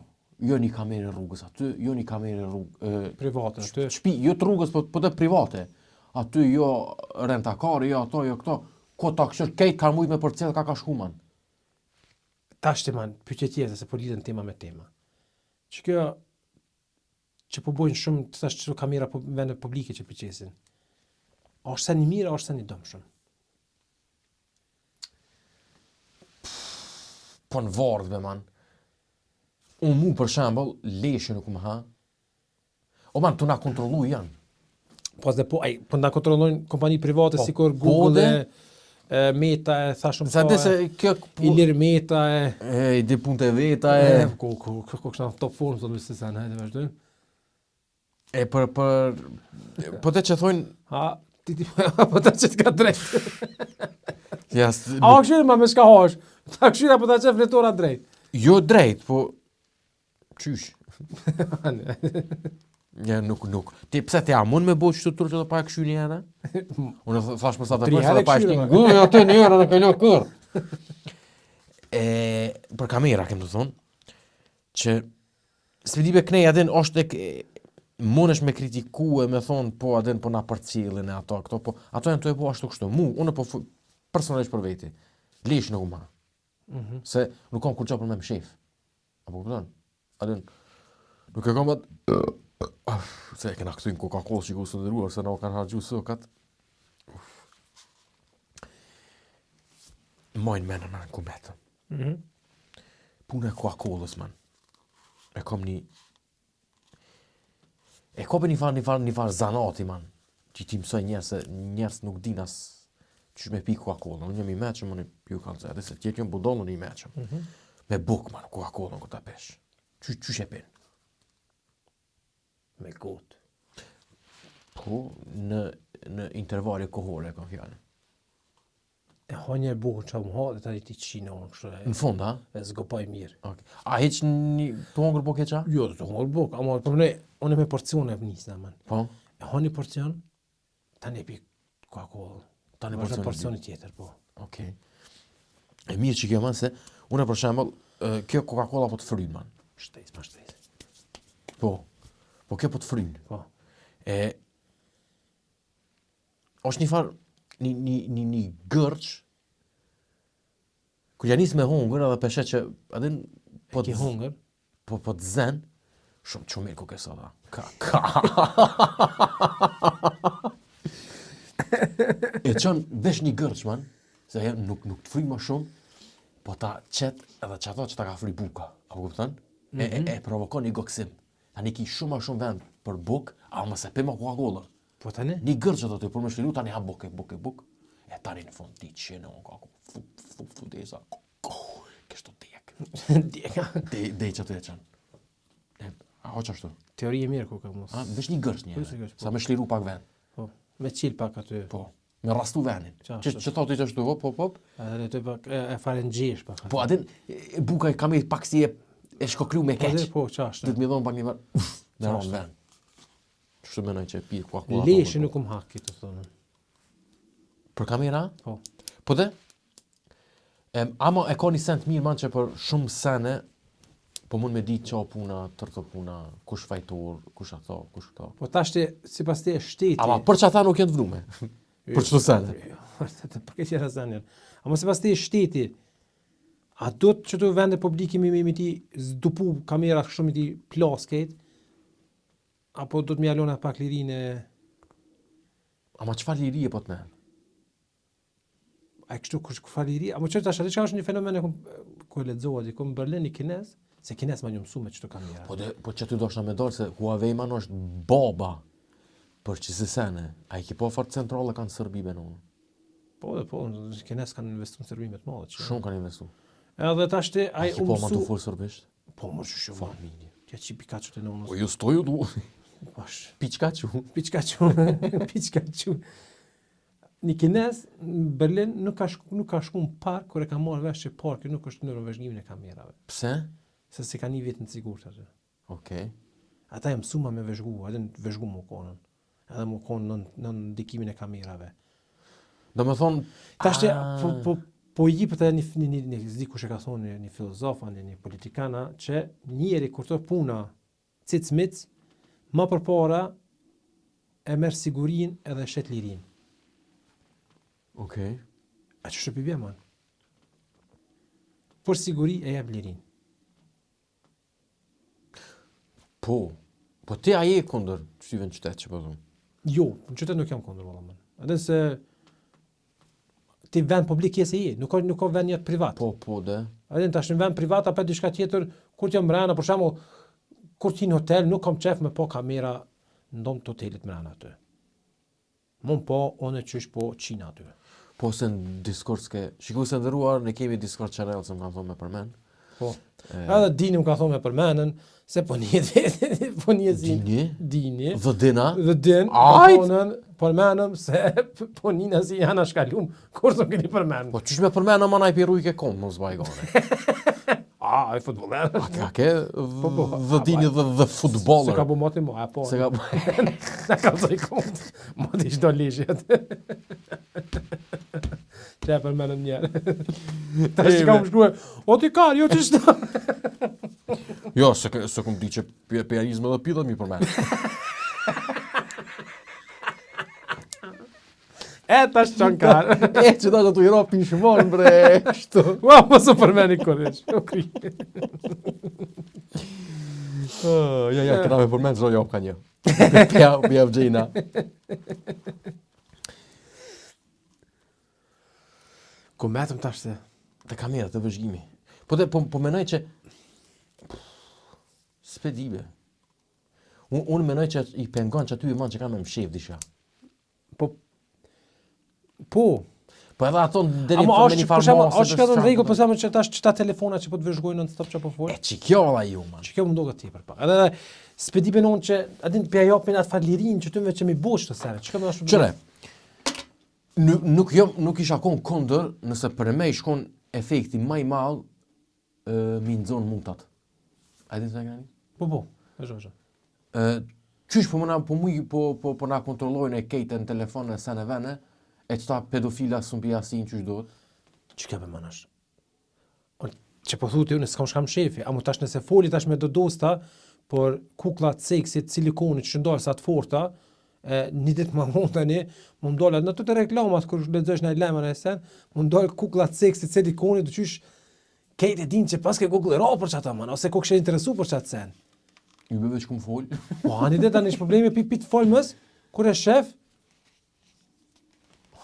Jo një kamerë rrugës aty, jo një kamerë rrugë... Private aty. Shpi, jo të rrugës, po të private. Aty jo rentakari, jo ato, jo këto. Ko ta kështu, kejt ka mujt me përcjell ka shku, man. Tashti, man, pyetje tjetër se po lidhen tema me tema. Që kjo që po bojnë shumë të tash çdo kamera po vende publike që përqesin. A është sa një mirë, a është sa një dëmshëm? Po në vardh be, man. Unë mu për shembull leshe nuk më ha. O man, të na kontrollu janë. Po na kontrollojnë kompani private sikur po Google Meta e thashëm sa dhe se kjo Ilir Meta i di punte veta e ku kështu top form do të se sa hajde vazhdojmë. E për po të që thonë Ha, ti po ta çet ka drejt. Ja, A kështu më shka hash. Ta kështu apo ta çet fletora drejt. jo drejt, po qysh. Ja, nuk. Ti pse ti amun me bo qëtu turë që të pa e këshyni edhe? Unë thash për sa të përshë dhe pa e shtinë. Gëj, atë një herë dhe këllo kërë. Për kamera, kem të thonë, që s'mi dibe knej adin është e munesh me kritiku e me thonë, po adin po na përcilin e ato, po ato janë të e po ashtu kështu. Unë po personalisht për veti. Lish nuk ma. Se nuk kam kur qa për me më shef. Apo kupton? Adin, nuk e kam atë... Se e kena këtu në Coca-Cola që ku së dëruar, se na o kanë hargju sokat. Mojnë menë në ku metëm. Punë e Coca-Colës, man. E kom një... E kom një farë zanati, man. Që ti mësoj njerës, se njerës nuk din as që me pi Coca-Cola. Unë jam i meqëm, unë piju kalce. Edhe se tjetë jam budonë i meqëm. Me buk, man, Coca-Cola në këta pesh. Qysh e pin? Me gotë. Po, në intervalje kohore, kam fjallën. E honje e bukën që më hatë, tani ti qina unë kështë Në fund, ha? e zgopaj mirë. Okay. A heq një të hongër po keqa? Jo, të hongër bukë, ama për mëne, unë me porcion e njësë në man. Po? E honje porcion, tani e pi Coca-Cola. Tani porcioni tjetër, po. Okej. E mirë që kjo man se, unë për shembull, kjo Coca-Cola po të frynë, man. Shtejs, ma shtejs. Po. Po kjo po të frynë. Po. Është një farë, një gërç, kur ja nis me hungër edhe peshet që adin Po ki hungër? po të zen, shumë mirë ku ke soda. E çon vesh një gërç, man, se nuk të fryj më shumë, po ta qet edhe çato që ta ka fry buka. Apo kupton? E provokon një goksim. Tani ki shumë më shumë vend për buk, ama mos e pi më Coca-Cola. Po tani? Një gërç ato të për më shliru, tani ha buk. E tani në fund ti qenë unë kako, fudeza, kështu djek. Djeka. Dej që të e qenë. A hoq ashtu? Teori e mirë ku ka mos. Vesh një gërç një, sa me shliru pak vend. Po. Me qil pak aty. Po, me rastu vendin. Qashtu. Që thot i që ashtu, pop. Edhe të pak e fare në gjesh pak. Po, adin, buka i kam i pak si e shkoklu me keq. Po, qashtu. Dhe të mi dhonë pak një varë, në ronë vend. Qështu menoj që pi Coca-Cola. Leshi nuk haki të thonë. Për kamera? Po. Po dhe? Ama e ka një sent mirë man që për shumë sene, po mund me ditë qa puna, tërë puna, kush fajtor, kush ato, kush këto. Po tashti, si pas te shteti. Ama për që ata nuk jenë të vrume. Për qëto sene. Për këtë qëra senjen. Ama si pas te shteti, a do të që të vende publiki me ti zdupu kamerat kështu me ti plasket, apo do të më jalon pak lirinë e... Ama çfarë lirie po të merr? A kështu kush faliri, ama çfarë tash, atë është një fenomen ku e lexova diku në Berlin një kinez, se kinez më mësu me çto kamera. Po që ty doshta me dorë se Huawei man është baba për çse sene. Ai ki po fort centrale kanë Serbi benon. Po, kinez kanë investuar në Serbi më të madhe. Shumë kanë investuar. Edhe tash ti ai u po më të fol serbisht. Po më shumë familje. Ti çi Pikachu të nonës. Po ju stoju du. Bash. Pikachu. Një kinez në Berlin nuk ka shku në park, kur e ka marrë vesh që parki nuk është në rëvëzhgimin e kamerave. Pse? Se si ka një vit në sigurt atë. Okej. Ata jam mësuma me vëzhgu, edhe në vëzhgu më konën. Edhe më konë në ndikimin e kamerave. Do me thonë... Tashte, po i jipët edhe një zdi kush e ka thonë një filozofa, një politikana, që njeri kur të puna cic-mic, ma përpara e merë sigurin edhe shet lirin. Okej. A që shëpi bje, man? Por siguri e jep lirin. Po ti a je kundër shtyve në qytet që po thumë? Jo, në qytet nuk jam kundër, valla, man. Edhe se ti vend publik je se je, nuk ka vend jetë privat. Po, dhe. Edhe tash në vend privat apo diçka tjetër, kur ti jam mbrana, për shembull, kur ti në hotel nuk kam qef me po kamera në dom të hotelit mbrana aty. Mon po, one qysh po qina aty. Po se në Discord s'ke... Shikues të nderuar, ne kemi Discord channel që më kanë thonë me përmen. Po. Edhe Dini më ka thonë me përmenen, se po njet vetë, po njezin. Dini. Dhe Dina. Dhe Din, përmenëm se po njina si janë shkallum, kur të këni përmenë. Po qysh me përmenë ma na i piru i ke konë, mos bajgone. A, e futboler. A ke dhe Dini dhe futboler. Se ka bu moti mo, a po. Se ka bu... Në ka zoj kontë, moti shdo lishjet. Që e përmenëm njerë. Ta që ka më shkruhe, o ti kar, jo që shdo. Jo, se këm di që pjarizme dhe pidhe mi përmenë. E tash çon kar. E që da të i rapi shmonë, bre, kështu. Ua, po së përmeni kërësh. Ja, këna me përmenë zhoj ka një. Pja vgjina. Ku metëm tash se... Të kamera të vëzhgimi. Po menoj që... S'pedibe. Unë menoj që i pengon që aty i manë që ka me më shef disha. Po, Po edhe ato deri ama me një farmosë. është ka të rregull, po sa më që tash çta telefona që po të vëzhgojnë non stop që po fol. E çikjo valla ju man. Që kjo më duket tepër pak. Edhe s'pedi benon që atin pja japin atë fallirin që tyve që mi bosh të sere. Çka më ashtu. Çre. Nuk isha kon kondër nëse për me i shkon efekti më i madh mi nxon mutat. A di sa kanë? Po, vazhdo. Qysh po na kontrollojnë e kejtë në telefon e sen e vene, e qëta pedofila së mbi asin qysh dohet? Që ke më nash? Që po thuti unë s'kam shkam shefi, a mu tash nëse foli tash me do dosta, por kuklat seksit, silikonit, që ndalë sa të forta, një ditë më mund tani, më ndalë, në të reklamat, kër lexosh në lajmën e sen, më ndalë kuklat seksit, silikonit, qysh kejtë e din që pas ke Google ra për çata man, ose ko kështë interesu për çatë sen. Ju beve që kum fol. Po, ani dhe tani është problemi pit folmës, kur e shef,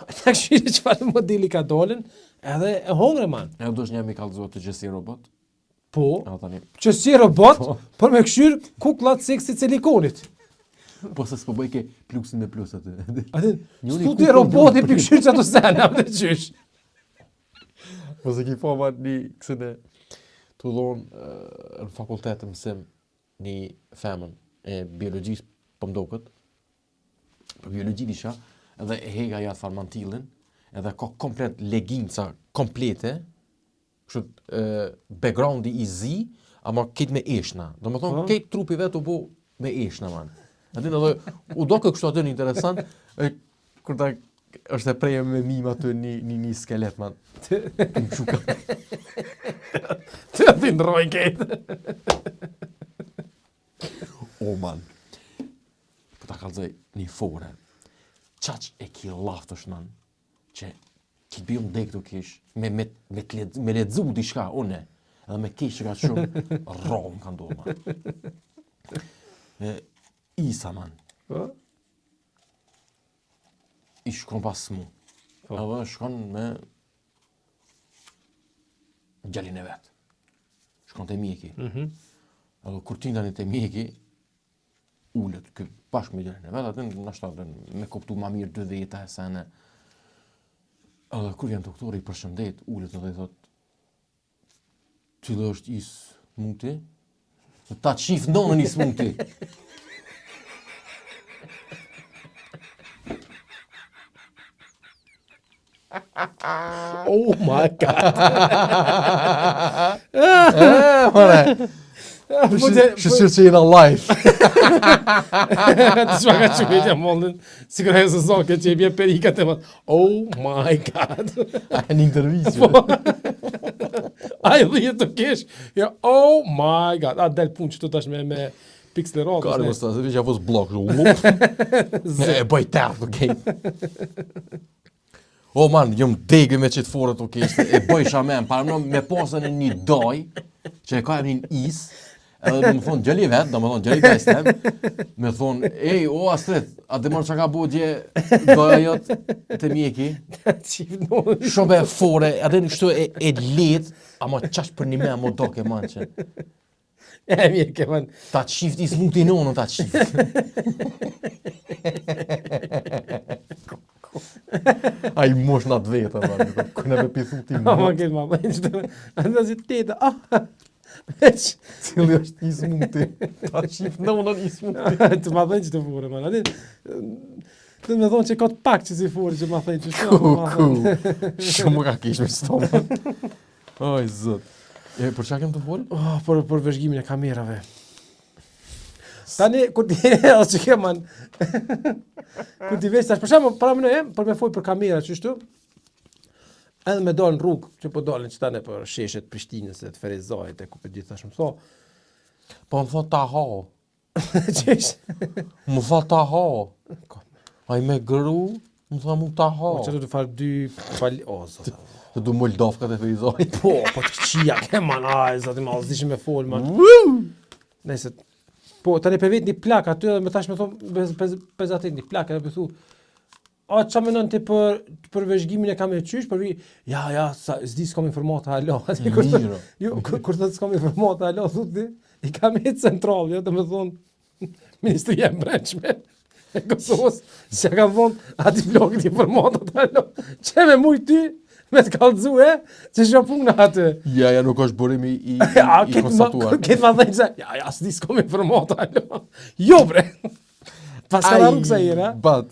ta këshire që farë modeli ka dolin, edhe e hongre man. E do është një mi kallëzot të gjësi robot. Po, A tani. që si robot, për me këshyrë kuklat seksit silikonit. Po se s'po bëj ke pluksin me plus aty. Atin, Njoni studi kuklat roboti do- për këshyrë që ato sene, apë të qysh. Po se ki po ma një kësën e të dhonë në fakultetë mësim një femën e biologjisë për mdokët. Për biologji disha, edhe e hega jatë farmantillin, edhe ka komplet leginca komplete, kështu backgroundi i zi, ama këtë me eshna. Do më thonë, këtë trupi vetë u bu me eshna, man. Atin edhe, u do kështu aty një interesant, kur ta është e preje me mima aty një skelet, man. Më shuka. Të atin ndrojnë kejtë. O, man. Po ta kalzoj një fore. Qaq e ki laft është nan, që ki bëjmë dek të kish, me ledzu diçka, une, edhe me kish që ka shumë, rom ka ndohë, man. Isa, man. Po? I shkon pas mu. Edhe shkon me gjallin e vetë. Shkon të mjeki. Edhe kur tindani të mjeki, ullet, bashkë me gjallin e vetë, atë në ashtë me koptu ma mirë 2 veta e sene. Edhe kur janë doktori i përshëndet, ullet edhe i thot, cilo është is muti? Ta qif ndonën is muti. Oh my god. Shësirë që jena live. Të shma ka që vetja mondin, si kërë e sëson këtë që i bje perikat e më, oh my god. A e një intervizio. A i dhije të kesh, ja, oh my god. A del pun që të tash me pixleratës. Kare më stasë, që avos blok, e bëj tërë të gejtë. O man, jëm degë me qëtë forët të keshtë, e bëj shamen, parëmëno me pasën e një doj, që e ka e një is, edhe do më thonë gjëli vetë, do më thonë gjëli bestem, me thonë, ej, o Astrid, a dhe mërë që ka bo gje doja jotë të mjeki, shumë e fore, edhe në kështu e letë, ama qash për një me më doke, man, që E mjeke, man. ta qifti smuti nonë, ta qifti. A i mosh në atë vetë, man, këne me pithuti Ma më. këtë ma, anë si teta, veç. Cili është i smuti, ta qifti nonën i smuti. Të ma thënë që të fure, man. Atin, të me thonë që ka të pak që si fure që ma thënë që shumë. Shumë ka kish me stomat. Oj, zët. E, për qa kem të folë? Oh, për vëzhgimin e kamerave. Tani, kur ti o që ke, man, kur ti veç, tash, për shemë, para më në për me foj për kamera, qështu, edhe me dalë në rrugë, që po dalën që tane për sheshet Prishtinës e të Ferezajt, e ku për gjithë tash më so. Po më thot ta ha. Qesh? Më thot ta ha. A i me gëru, Më tha mu ta ha. Po që të farë 2 pali... O, zot. Të du Moldovka të Ferizojit. Po të qia, ke man, aj, zot, ma, s'dishim me fol, man. Nëse, po, tani për vetë një plak, aty edhe me tash me thonë, bez atë një plak, edhe për thu, a, qa menon ti për vëzhgimin e kam e qysh, për vi, ja, s'di s'kom informata, alo. Miro. Jo, kur të s'kom informata, alo, thut ti, i kam e central, jo, të me thonë, Ministria e Brendshme e Kosovës, që ka thonë, ati blokit informata, alo, që me muj ty, me të kalëzu që shë puna atë. Ja, nuk është burimi i konstatuar. Këtë ma dhejnë që, ja, s'di s'kom informata, alo. Jo, bre. Pas ka daru kësa jera. But.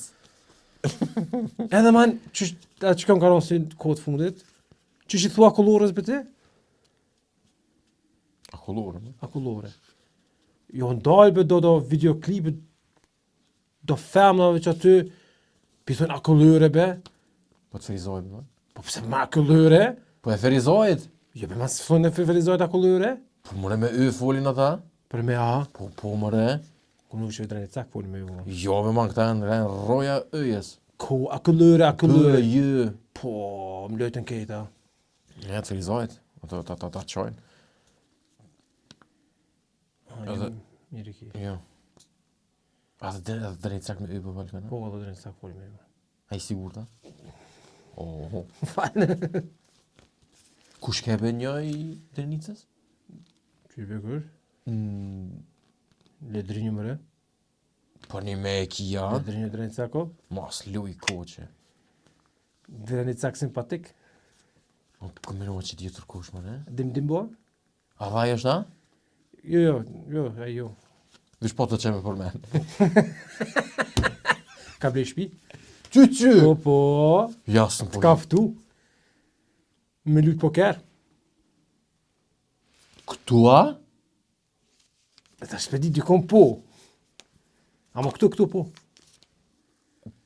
Edhe man, që kam karon si kohët fundit, që shi thua kolores për ti? Akullore. Jo ndalbe do videoklipet, do femnave që aty, pithon akullore be. Po të Ferizojit, no? Po pse ma akullore? Po e Ferizojit. Jo, be ma së thonë e Ferizojit akullore? Po mëre me y folin ata? Për me a? Po mëre. Ku nuk që drejnë cak folin me ju. Jo, me man këta janë roja yjes. Ku, akullore. Jë. Po, më lojtën kejta. Ja, të Ferizojit. Ta qojnë. Mirë ki. Jo. A të drejnë cak me y për valkana? Po, do drejnë cak folin me ju. A i sigur ta? Oh. Falë. Kush kebe një i Drenicës? Që i bekur? Ledrinjë mëre? Po një me e kia. Ledrinjë drejnë cako? Mas luj koqe. Drejnë cak simpatik? Po këmëro që t'ju tërkush më, ne? Dim bo? A vaj është, a? Jo. Vish po të qeme për men. Ka blej shpi? Qy. Po. Jasën po. T'ka ftu. Me lut poker. Këtu, a? E ta shpedi dikon po. Ama këtu po.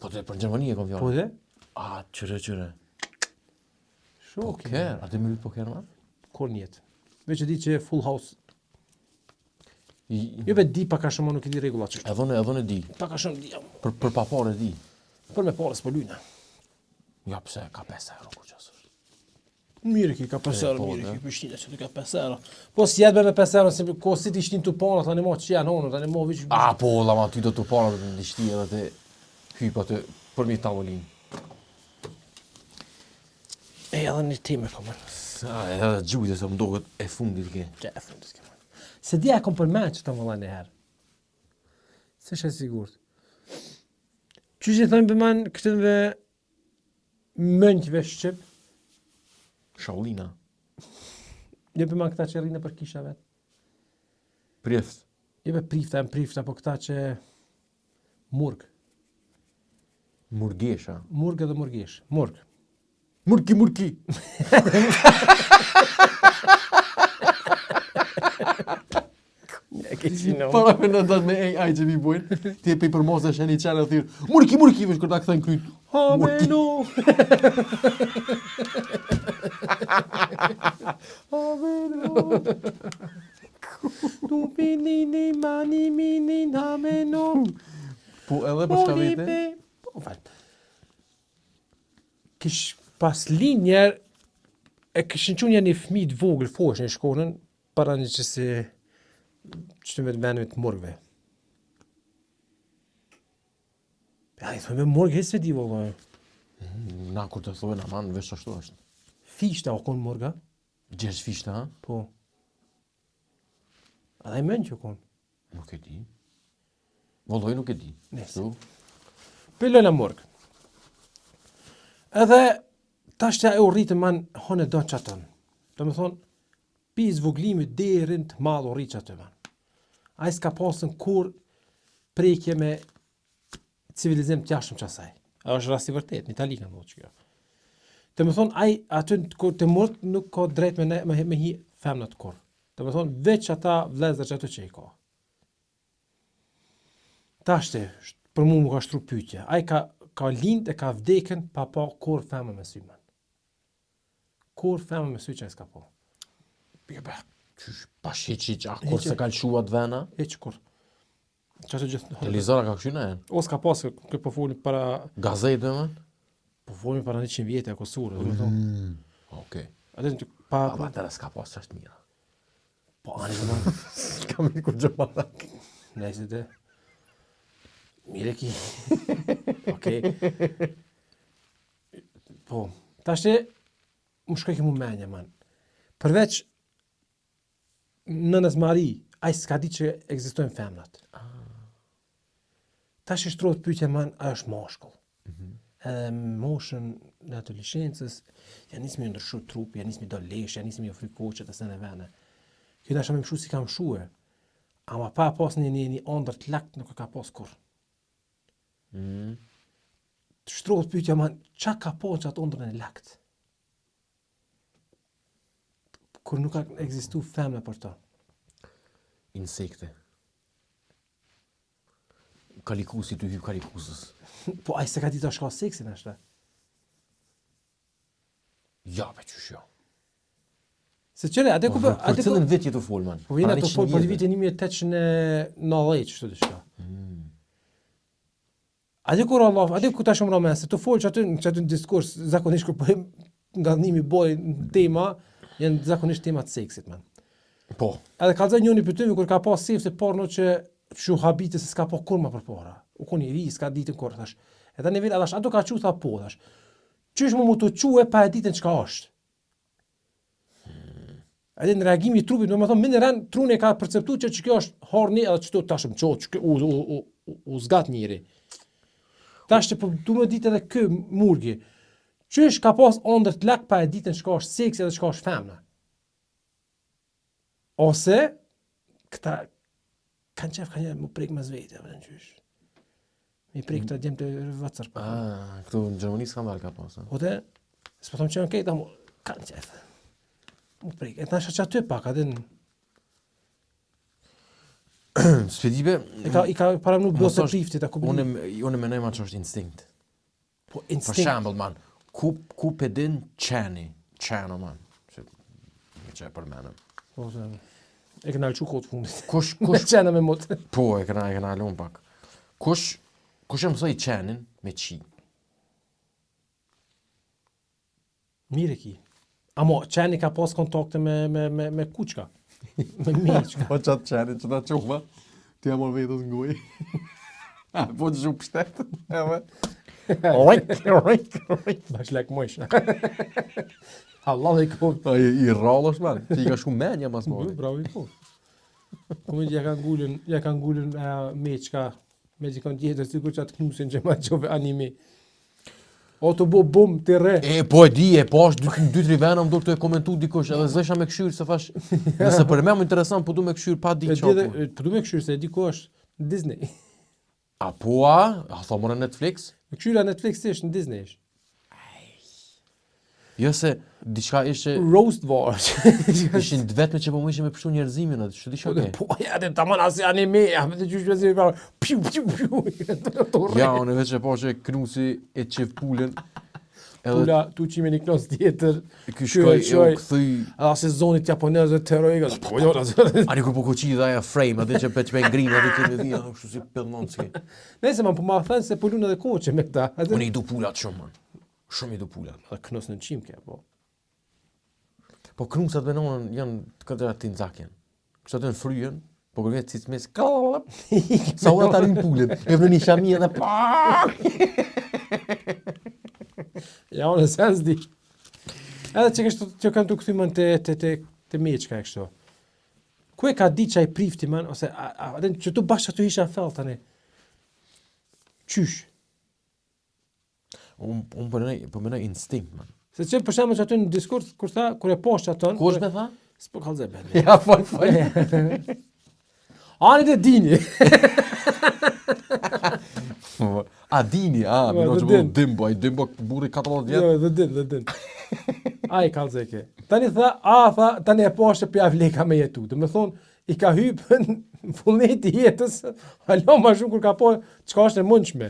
Po të për Gjermani e kom fjallë. Po dhe? A, qyre. Shok. Poker, a të me lut poker, ma? Kor njetë. Veç e di që e full house. Jo be di pa ka shumë, nuk i di regula që. Edhone di. Pa ka shumë di jam. Për papare di. Për me parës për lujna. Ja, pse, ka 5 euro kur qasë është. Mire ki, ka 5 euro, po, mire ki, pështina që të ka 5 euro. Po si jetë me 5 euro, se ko si t'i shtin të pana, tani mo që janë honë, tani mo vich... A, po, lama, ty do të pana të në shti edhe të hypa të përmi tavolin. E, edhe një time komën. A, edhe gjujtë se më doket e fundit ke. Që e fundit ke. Se dia kom për me që të më dhajnë e herë. Se shë e sigurt. Që që thëmë për man këtënve mënjëve shqip, Shaolina. jo për man këta që rrinë për kisha vetë. Prift. Jo për prifta, po këta që murg. Murgesha. Murg edhe murgesh. Murg. Murki. Para me në datë me AI që mi bujnë, ti e pe i përmos dhe sheni qenë e thyrë, murki, vesh kërta këthejnë krynë. Ameno! Tu pinini mani minin ameno! Po edhe për shka vete? Po, falë. Kish pas linjer, e kishin qunja një fmi të vogël fosh në shkonën, para një që si që të me të menëve të murgve. Ja, i thoi me murgë, hesë di vogël. Na, kur të thoi na man, vesh ashtu është. Fishta o konë murga? Gjesh fishta, ha? Po. A dhe i mënë që konë? Nuk e di. Volloj nuk e di. Nesë. Pëllojnë a murgë. Edhe, tash që e u rritë man, hone do që atën. Do me thonë, pi zvoglimit derin të madh u rritë që atë man. A i s'ka pasën kur prekje me civilizim të jashtëm që asaj. A është rasti vërtet, në Itali kanë dhëtë që kjo. Të me thonë, ai aty të murt nuk ka drejt me hi femnat kur. Të me thonë, veç ata vlezër që aty që i ka. Tashti, për mu ka shtru pyetje. Ai ka lind e ka vdekën pa kur femën me sy man. Kur femën me sy që ai s'ka po. Qysh, pa shiqi që akur se ka lëshuat vena? Heq kur. Që ato gjithë... Televizora ka këshyna e? O s'ka pas, kë po folin para... Gazet dhe man? Po folin para 100 vjetë e Kosovës, dhe me thonë. Okej. Atë pa... Pa tëra s'ka pas që është mira. Po, anë të mënë. S'ka mi kur gjëmarak. Nejse të... Mire ki. Okej. Po, tashte, më shkoj ke mu menja, man. Përveç nënës Mari, ai s'ka di që ekzistojnë femnat. Tash e shtrohet pyetja, man, a është mashkull? Edhe moshën në adoleshencës, janë nisë me ndryshu trupi, janë nisë me do lesh, janë nisë me ofri koqet e sene vene. Kjo dasha me mshu si kam shue, ama pa pas një ondër të lakt nuk e ka pas kur. Të shtrohet pyetja, man, qa ka pas që atë ondrën e lakt? Kur nuk ka ekzistu femna për to. Insekte. Kalikusi të hyp kalikusës. Po ai se ka ditë shka seksin ashta. Ja, be qysh jo. Se qëre, atë ku për... Për cilën vit jetu fol, man? Po vjen ato fol për vitin 1890, kështu diçka. Atë kur Allah, atë ku tash më romen, se të fol që aty në diskurs, zakonisht kur bëjmë nga dhënimi boj në tema, janë zakonisht tema të seksit, man. Po. Edhe ka zënë njëri për tyve kur ka pas sefte porno që shu habite se s'ka po kurma për para. U koni ri, s'ka ditën kur, thash. Edhe në vetë, thash, ato ka qu, tha po, thash. Qysh më të quë pa e ditën çka është? Edhe në reagimi i trupit, më thonë, minë truni ka perceptu që kjo është horni, edhe që tash më qotë, u zgat njëri. Tash që po du më ditë edhe kë murgi. Qysh ka pas ondër të lak pa e ditën çka është seksi edhe çka është femna? Ose, këta kanë qef kanë më prek me zvejtja, vëllën qysh. Mi prek këta djemë të vëcër. Këtu në Gjermani skandal ka pas. O dhe, s'po thëmë që janë kejta, kanë qef. Më prek, e të nashë që aty pak, adin... Spedibe... I ka para nuk do të prifti, ta ku bëni. Unë menoj ma që është instinkt. Po Për instinkt. shembull, man, ku pedin qeno, man. Që e përmenëm. Po, e këna lëqu kodë fundit. Kush, Qena me mot. po, e këna lun pak. Kush e mësoj qenin me qi? Mire ki. Amo, qeni ka pas kontakte me kuqka. Me miqka. Po qatë qenin që ta quva, ti ja mor vetës ngoj. Po të zhup shtetë, Bash lek mojsh. Allah dhe i kohë. I rrallësh, man. Që i ka shku menja mas mori. Bravo i kohë. Kumë ja kanë ngullin meqka, me gjikon tjetër, si kur që atë knusin që ma qove anime. O të bo bum të re. Po e di, po është 2-3 vena më dur të e komentu dikush, edhe zesha me këshyrë, se fash, nëse për me më interesant, po du me këshyrë pa di qapo. Po du me këshyrë, se e di ko është Disney. A po a thomore Netflix? Me këshyra Netflix ishtë në Disney ishtë. Jo se, diçka ishe, Roast Wars. ishin të vetme që po më ishe me pështu njerëzimin, atë që diçka ke? Po, ja, të tamon asë anime, a me të qysh me zi, piu, piu, piu. Ja, unë veç e po që knusi e qef pulën, Pula, tu qime një knos tjetër. ky shkoj e u këthy, Edhe se zonit japonezë të terojga. Po, jo, ani kur po koqi dhe aja frame, atë që pe ngrinë, atë që me dhja, kështu si pëllonski. Nëse man, po ma thënë se pulun edhe koqe me këta. Unë i du pulat shumë, man. Shumë i du pulat. Edhe knos në qim kja, po. Po knusat benonën janë të këtëra të nxakjen. Kështë atë në fryën, po kërë vjetë cicmes, sa ura të arin pullet, e vënë një shami edhe pa. Ja, unë e sens di. Edhe që kështu që kanë të këthymën të meqka e kështu. Ku e ka di që a i prifti, man, ose që tu bashkë ato isha fell tani. Qysh? Unë po menoj instinkt, man. Se që për shemë që aty në diskurs, kur e poshtë aton... Ku është me tha? S'po kalze ben. Ja, fal. Ani dhe dini. A dini, më që bërë dimbo, a i dimbo buri 14 vjetë. Jo, dhe din. Ai kalze ke. Tani tani e poshtë për javë leka me jetu. Dhe me thonë, i ka hypë në vullneti jetës, halo ma shumë kur ka po, qka është e mundshme.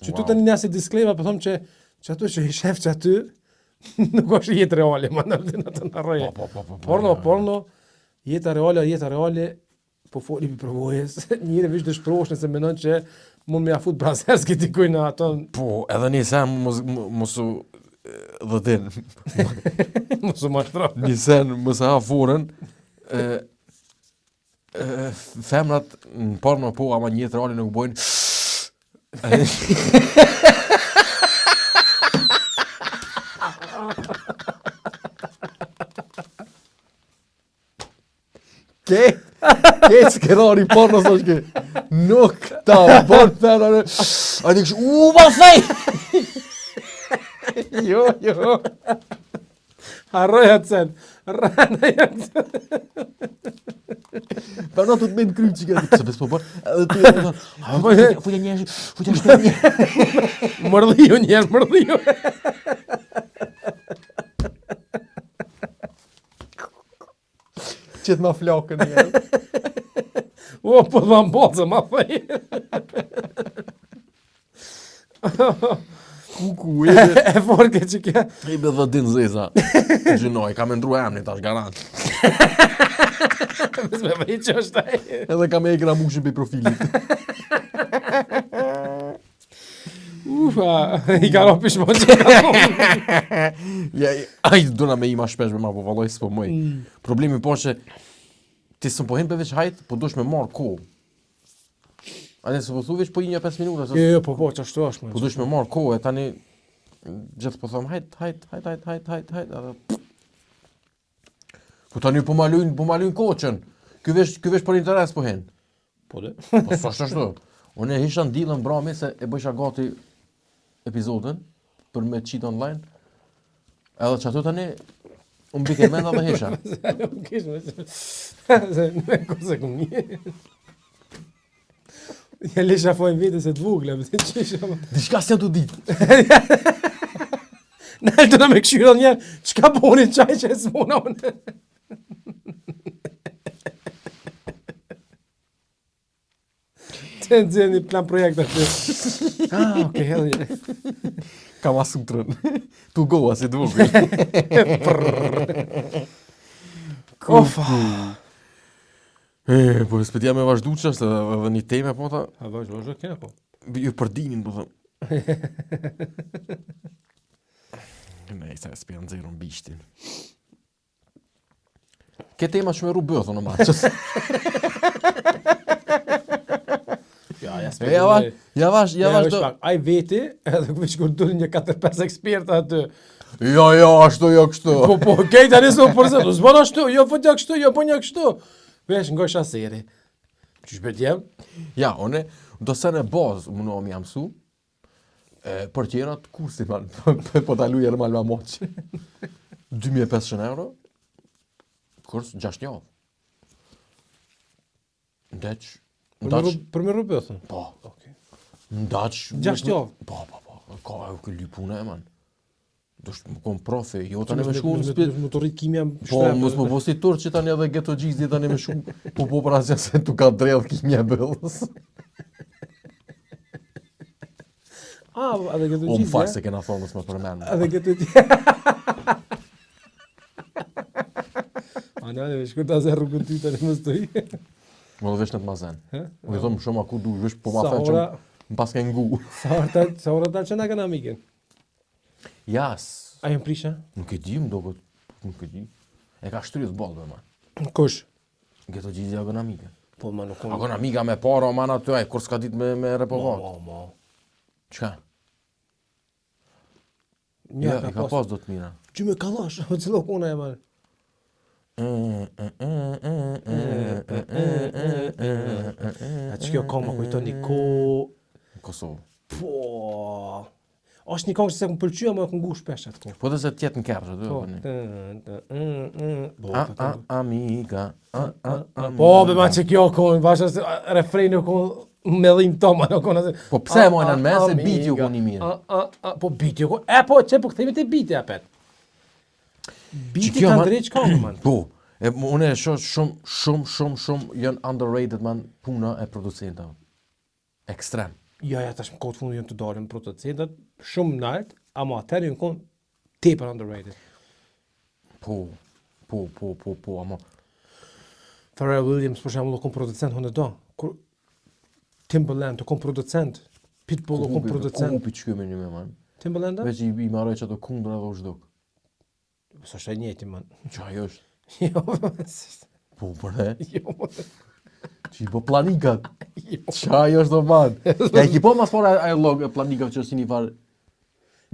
Që tu tani njësi disklema, për thomë që aty që i shef që aty, nuk është jetë reale, ma në të në rëje. Po. Porno, jetë reale, po foli për provojës. Njëri vish dëshpërohesh nëse mendon që mund me afut Brazerski dikujt në ato. Po, edhe një sen mos u dhe din. Mos u mashtro. Një sen mos e ha forën. Femrat në porno po, ama një roli nuk bojnë. Ke skenari porno sa shke. Nuk ta bon femra. A di kështë, ma fej! Jo. Harroj atë sen. Rana janë. Për në të të mendë krymë që këtë, se besë po bërë, edhe të e thonë, futja njështë, futja shkërë. Mërdhiju njerë, mërdhiju. Qëtë ma flakën njerë. O, po dhe më bozë, ma fej. Kuku, e forke që kja. be dhe din zeza. Gjynoj, ka me ndru e emni, tash garant. Mes me vej që është taj. Edhe ka me e këra mushin për profilit. Ufa, i ka ropi shmo që Ja, ajtë duna me ima shpesh me ma po valoj s'po mëj. Problemi po që ti së po hin për veç hajt, po dush me marrë kohë. A ne së po thu veç po i një 5 minuta. Jo, po, që ashtu është. Po dush me marrë kohë, e tani gjithë po thëmë hajt. Po tani po malujnë koqën. Ky veç për interes po hin. Po dhe. Po s'është ashtu. Unë e hisha ndilën brami se e bësha gati epizodin për me qitë online. Edhe që ato tani unë bike menda dhe hisha. Nuk kish me se në kose ku një. Ja lesha fojnë vete se të vugla, më të qisha. Dishka s'jam të ditë. Në altë në me këshyra njerë, qka boni qaj që e s'mona unë? Të nëzirë një plan projekt atë. Okej, edhe. Kam asutrën. Tu goa si të vogël. Kofa. Po s'petja me vazhdu që është edhe një teme, po ta. A vazhdo, kena po. Ju për dinin, po thëm. Nej, se s'pe janë zero në bishtin. Ke tema që me ru bëthë në maqës. Ja vash do. Aj veti, edhe këvish kur dulli një 4-5 eksperta aty. Jo, ashtu, jo kështu. Po, kejta nisë më përzet, zbon ashtu, jo po tja kështu, jo po një kështu. Vesh nga shaseri. Qysh betjem? Ja, one, do se në bazë më në jam su, për tjerat kursi, man, po ta lujer mal ma moqë. 2500 euro, kurs 6 javë. Ndeq, Për me rubëthën? po, Okej. ndaq. 6 javë? Po, ka e u këlly pune e man. Do shtë më kom profe, jo tani me shku në spit. Më të rritë kimja më Po, mos më posti turë që tani edhe geto gjizdi tani me shku, po për asja se tu ka drejt kimja bëllës. Edhe këtë O, më gjithë, farë se kena thonë, mos më përmenë. Edhe këtë gjithë. Ana, shku ta ze rrugën ty tani më stoj. Më dhe vesh në të mazen. He? Më dhe thomë shumë aku du, vesh po ma Sa thënë që ora- më pas ke ngu. Sa ora ta që na kanë amikin? Jas, A jem prisha? nuk e di, më do këtë, nuk e di. E ka shtryth bolve, man. Kush? Geto gjizja agonamike. Po, ma nuk Agonamika me para, man aty, aj, kur s'ka dit me repovat. Ma. Qka? Ja, Ja, i ka pas do të mira. Që me kalash, o cilo kona e marë. A që kjo koma kujton një ko... Kosovë. Po... është një kongë që se më pëlqyja, më e këngu shpesh atë ko. Po dhe se tjetë në kërë, dhe Po. Amiga, Po, be ma që kjo konë, bashkë se refrejnë konë me dhim toma, në konë. Po pse mojnë në mes, se biti ju konë i mirë. Po biti ju konë, po, që po këthejme të biti, apet. Biti kjo, ka man- ndrejq kongë, man. Po, unë e shoh shumë janë underrated, man, puna e producentave. Ekstrem. Ja, tash më kohë të fundit jënë të dalën producentat shumë nalt, ama atëherë jënë konë tepër underrated. Po, ama Pharrell Williams për shembull kom producent honë do. Kur Timbaland kom producent, Pitbull kom producent. Kupi çkymë një man. Timbaland? Veç i marrë çato kundra dhe çdo. Sa është e njëjti man. Çaj është. Jo. Po për ne. Jo. Që i po planikat. Çaj është do man. Ja i kipo mas fora ai log planikat që si një farë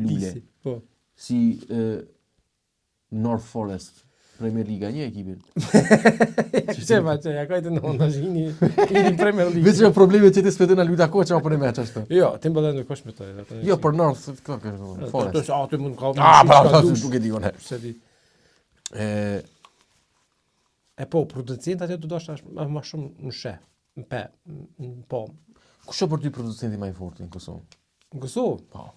lule. Po. Si North Forest. Premier Liga, një ekipin. Çeva, ja kajtë në onda jini Premier League. Veç jo probleme që ti s'petën a luta kohë që për një meç ashtu. Jo, Timbaland nuk kosh me to. Jo, për North, këto kështë Forest. Aty mund ka. Nuk e di unë. Se di. Po, producent atë do dosh më shumë në sheh. Po. Kush është për ty producenti më i fortë në Kosovë? Në Kosovë? Po.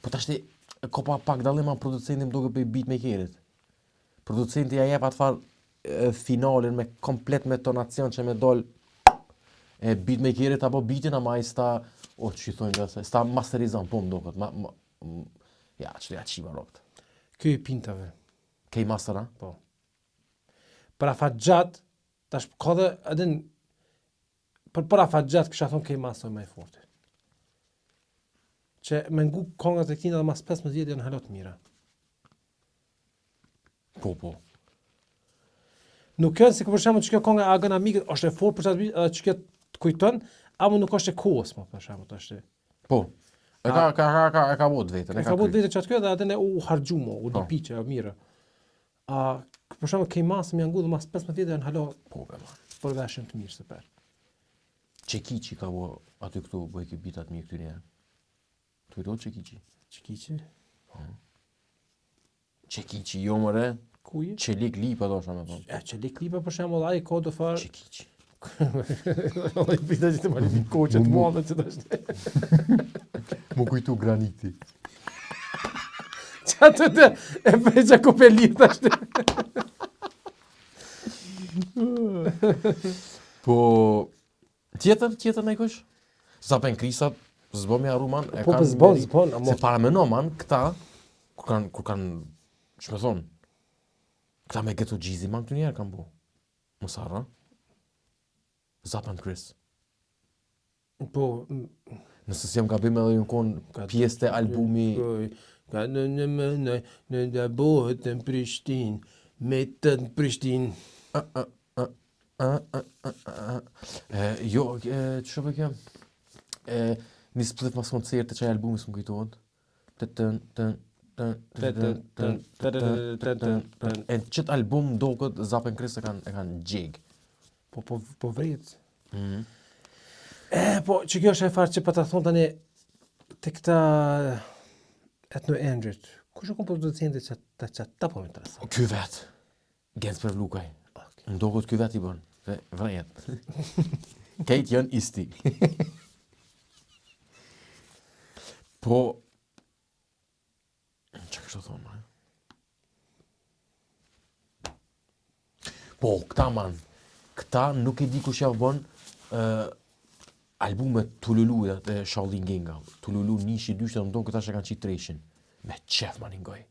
Po tash ti ko pak dallim me producentin duke bëj beatmakerit. Producenti ja jep atë farë finalin me komplet me tonacion që me dol beatmakerit apo beatin ama ai sta që thonë vetë, sta masterizon po mdoket. Ja, ç'ja çiva rokt. Ky i pintave. Ke mastera? Po. Për afat gjat, tash ka dhe edin për afat gjat kisha thonë ke master më i fortë. Që me ngu kongat e këtina dhe mas 15 vjetë janë halot mira. Po. Nuk janë se për shembull që kjo konga Agan Amikët është e fortë për çfarë edhe që kjo të kujton, ama nuk është e kohës më për shembull tash. Po. E ka vot vetën, e ka vot vetën çat kjo dhe atë ne u harxhumo, u dipiçe mirë. Për shembull ke mas më ngu dhe mas 15 vjetë janë halot. Po be man. Për veshën të mirë super. Çekiçi ka vo aty këtu bëj ke bitat mirë këtyre. Tu do Çekiçi. Çekiçi? Po. Çekiçi jo more. Kuj? Çelik lipa dosha me thon. Çelik lipa për shembull ai ka do far. Çekiçi. Ai pita që të marrë një koçë të mëdha që tash. Mu kujtu graniti. Çatë të e veja kopelit tash. Po tjetër ndaj kush? Zapen Krisat zbomi Aruman e po, kanë zbon, amo. Se para menoman këta kur kanë ç'më thon këta me Ghetto Jeezy man këtu njerë kanë bu. Mosarra. Zapan Chris. Po, nëse si jam gabim edhe ju kon pjesë të albumi ka në da bohet në Prishtinë, me të në Prishtinë. Jo, ç'o bëj kjo? Një split mas koncerte që albumi s'më kujtohet. E qëtë album do këtë Zapen Chris e kanë gjeg. Po vrejt. Po, që kjo është e farë që pa të thonë tani të këta Etno Andrit. Kush e kom producenti që ta po më interesant? Ky vet. Gens për Lukaj. Më do këtë ky vet i bën. Vrejt. Kejt janë isti. Po, që kështë të thonë, Po, këta nuk e di kush ja bën albumet Tululu dhe Shaldin Genga. Tululu nishi dyshtë dhe më donë këta që kanë qitë treshin. Me qef ma ningoj.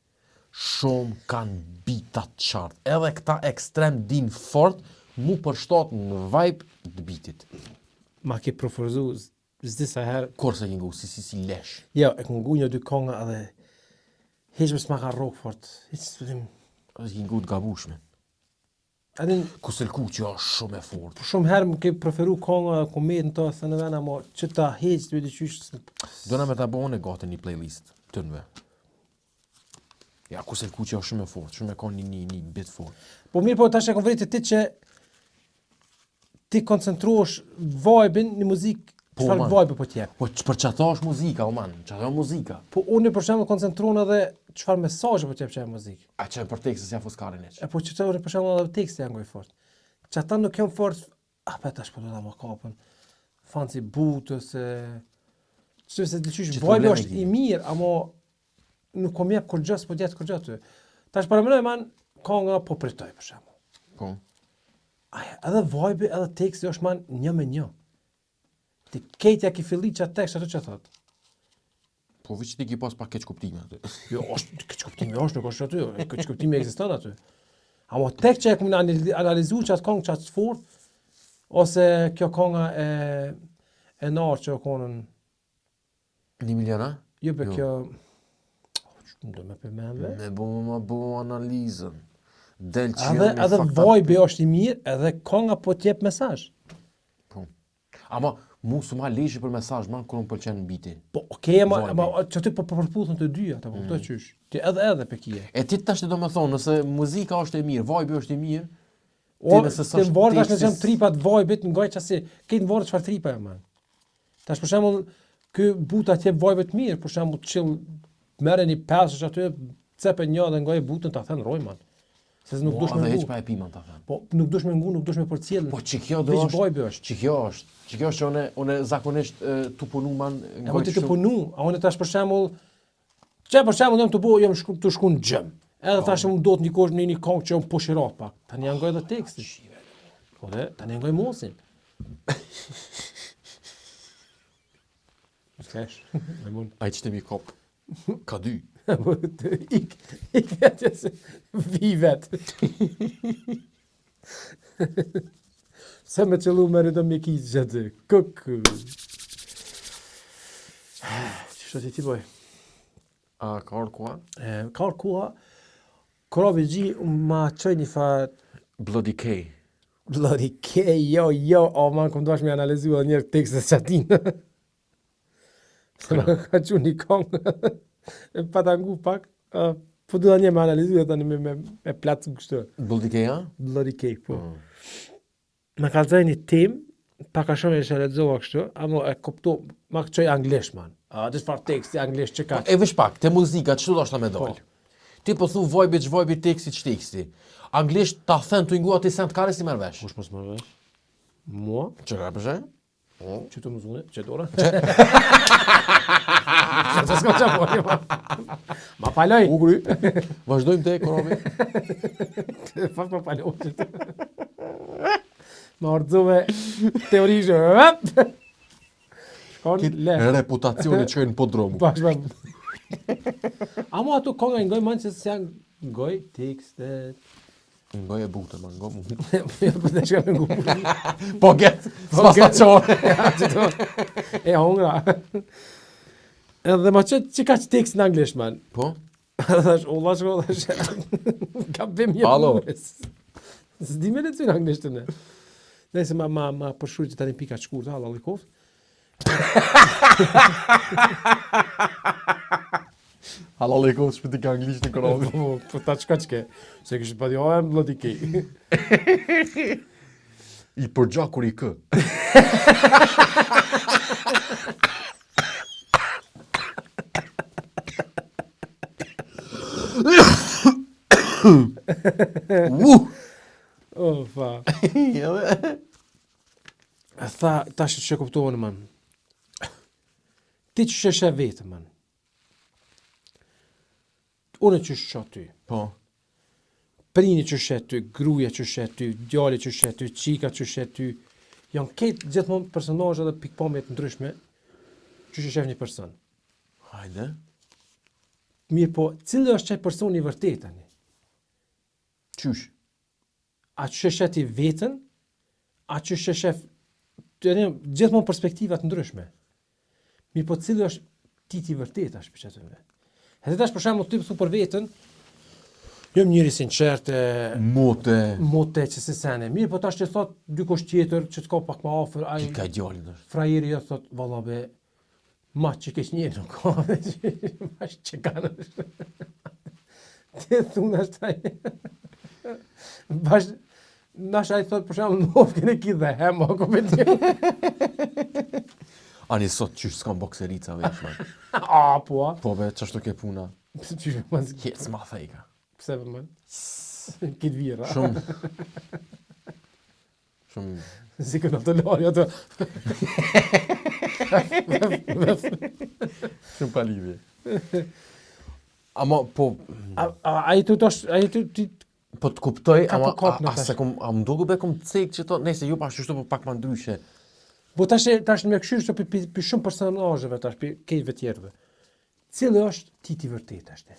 Shumë kanë bitat qartë. Edhe këta ekstrem din fort, mu përshtat në vibe të bitit. Ma ke proforzu zdi sa herë. Korse këngu, si lesh. Ja, e këngu një dy konga edhe heqë s'ma ka rock fort. Edhe këngu të gabushme. Adin, Kuselku që është shumë e fort. shumë herë më ke preferu konga komedën të thë në vena, mo që ta heqë të qysh. Dona me ta bëhone gati një playlist të nëve. Ja, Kuselku që është shumë e fort, shumë e ka një bit fort. Po mirë, po tash e konveritë ti që ti koncentruosh vibe-in në muzikë, çfarë vibe po t'jep. Po për çata është muzika, o man, çata është muzika. Po unë për shembull koncentruon edhe çfarë mesazhe po t'jep çfarë muzikë. A që për tekstin si afuskarin eq. Po çfarë unë për shembull edhe teksti janë goj fort. Çata nuk janë fort, pa tash po do ta më kapën. Fancy butës se se të qysh vibe është i mirë, ama nuk kom jep kur gjës, po djetë kur gjë ty. Tash para mënoj man konga po pritoj për shembull. Po. Edhe vibe edhe teksti është man 1-1. Ti ketja ki filli që tekst ato që thot. Po veç ti ki pas pak keq kuptime aty. Jo, është keq kuptimi, është nuk është aty, keq kuptimi ekziston aty. Amo tek që e kom analizu që atë kongë që atë fort, ose kjo konga e narë që o konën, 1 milion, a? jo be Jo. kjo, që do me përmendve, Me bo analizën. Del që jam edhe vibe është i mirë, edhe konga po t'jep mesazh. Po. Ama mu su ma leshi për mesazh, man kur më pëlqen biti. Po, okej, ama Vibe. që ty po përputhën të dyja, të kuptoj qysh. Ti edhe pe kije. E ti tash do më thonë, nëse muzika është e mirë, vibe është i mirë, O, nëse të s'është varë tash teksti- në qëmë tripat vibe-it, ngaj qasi, këtë varë çfarë tripa e man. Tash për shembull, ky buta t'jep vibe-it mirë, për shembull chill, merreni pesësh aty, cepe një dhe ngaj butën ta thën roj man. Se nuk dush Po, me edhe ngu. heq pa e piman ta them. Po, nuk dush me ngu, nuk dush me përcjell. Po që kjo do Veç është, vibe është. që kjo është që une zakonisht tu punu man E po ti të punu, a unë tash për shembull, për shembull jam të shku në gym. Edhe tash më do të ndikosh në një këngë që unë pushirat pak. Tani janë ngoj edhe teksti. Po dhe, tani janë ngoj mosin. S'kesh, me mund. Ai që të mi kop, ka 2. Ik vetë se vi vetë. Se me qëllu me rëdo me kisë gjëtë. Këkë. Qështë ti boj? A ka orë kua? Ka kua, kërave gji ma qoj një farë Bloody K. Bloody K, jo, o man, kom dosh me analizu edhe njerë tekstet që atinë. Se ma ka që një kongë, e patangu pak, po du da një me analizu edhe tani me placu kështë. Bloody K, a? Bloody K, po. Ma ka zaj një tim, pak a shumë e shë ledzova kështë, amo e kopto, ma këqoj anglisht, man. Dhe shfar teksti anglisht që ka. E vesh pak, te muzika, qëtu do është ta me dollë? Ti po thu vibe teksti që teksti. Anglisht ta thënë të ingua ti sent kare si merr vesh. Kush mos më vesh? Mua? Që ka përshë? Që të më zune? Që dora? Që s'ka që pojë, ma paloj. Ugri. Vazhdojmë te ekonomi. Fakt ma paloj që të. Ma ordzove teori që. Shkon le. Reputacioni që në podromu. Bash me. Amo ato konga ngoj man që s'janë ngoj tekstet. Ngoj e bukte, man, ngo mu. Jo, po të shka me ngu. Po get, s'ma stacione. E hongra. Edhe ma që ka që tekst në anglisht, man. Po? Edhe thash, o la shko, thash, ka bim një Alo. përës. S'di me lecu në anglisht të ne. Nëse ma përshru që tani pika shkurta, Allah likov. Halal e kohë shpiti ka anglisht në ekonomi. Po ta qka qke, se kështë pa di, o e më bloody kej. I përgjakur i kë. O, fa. E tha, ta që kuptohen, man. Ti që sheshe vetë, man. Unë që shë ty. Po. Prini që shë ty, gruja që shë ty, djali që shë ty, qika që shë ty. Janë ketë gjithmonë personazhe dhe pikpamjet ndryshme që shef një person. Hajde. Mirë po, cilë është qaj personi i vërtet tani? Qysh? A që shë ti vetën, a që shef gjithmonë perspektivat ndryshme. Mirë po, cilë është ti i vërtet është për që të me. Edhe tash për shembull ti thu për veten, jam njëri sinqerte, mote që se sene. Mirë, po tash që thot dikush tjetër që të ka pak më afër, ai Ka djalin është. frajeri jo thot valla be ma që kesh njëri nuk ka, ma që kanë. Ti thunë ashtaj. Bash nash ai thot për shembull nuk kene ki dhe hem ako me ti. Ani sot qysh s'kam bokserica vesh, man. A, po. Po be, qashtu ke puna. Qysh më zgjë. Hec ma thejka. Pse më? Kit vira. Shumë. Shumë. Si kënë të lori ato. Shumë pa lidhje. Ama, po, Ai tu ti po të kuptoj, Ka ama po kap në a tash. se kom, a më duke be kom cek që to, nese ju pa shështu po pak ma ndryshe. Po tash me këshyrë që për shumë personazheve tash, për kejtëve tjerëve. Cili është ti i vërtet ashtë?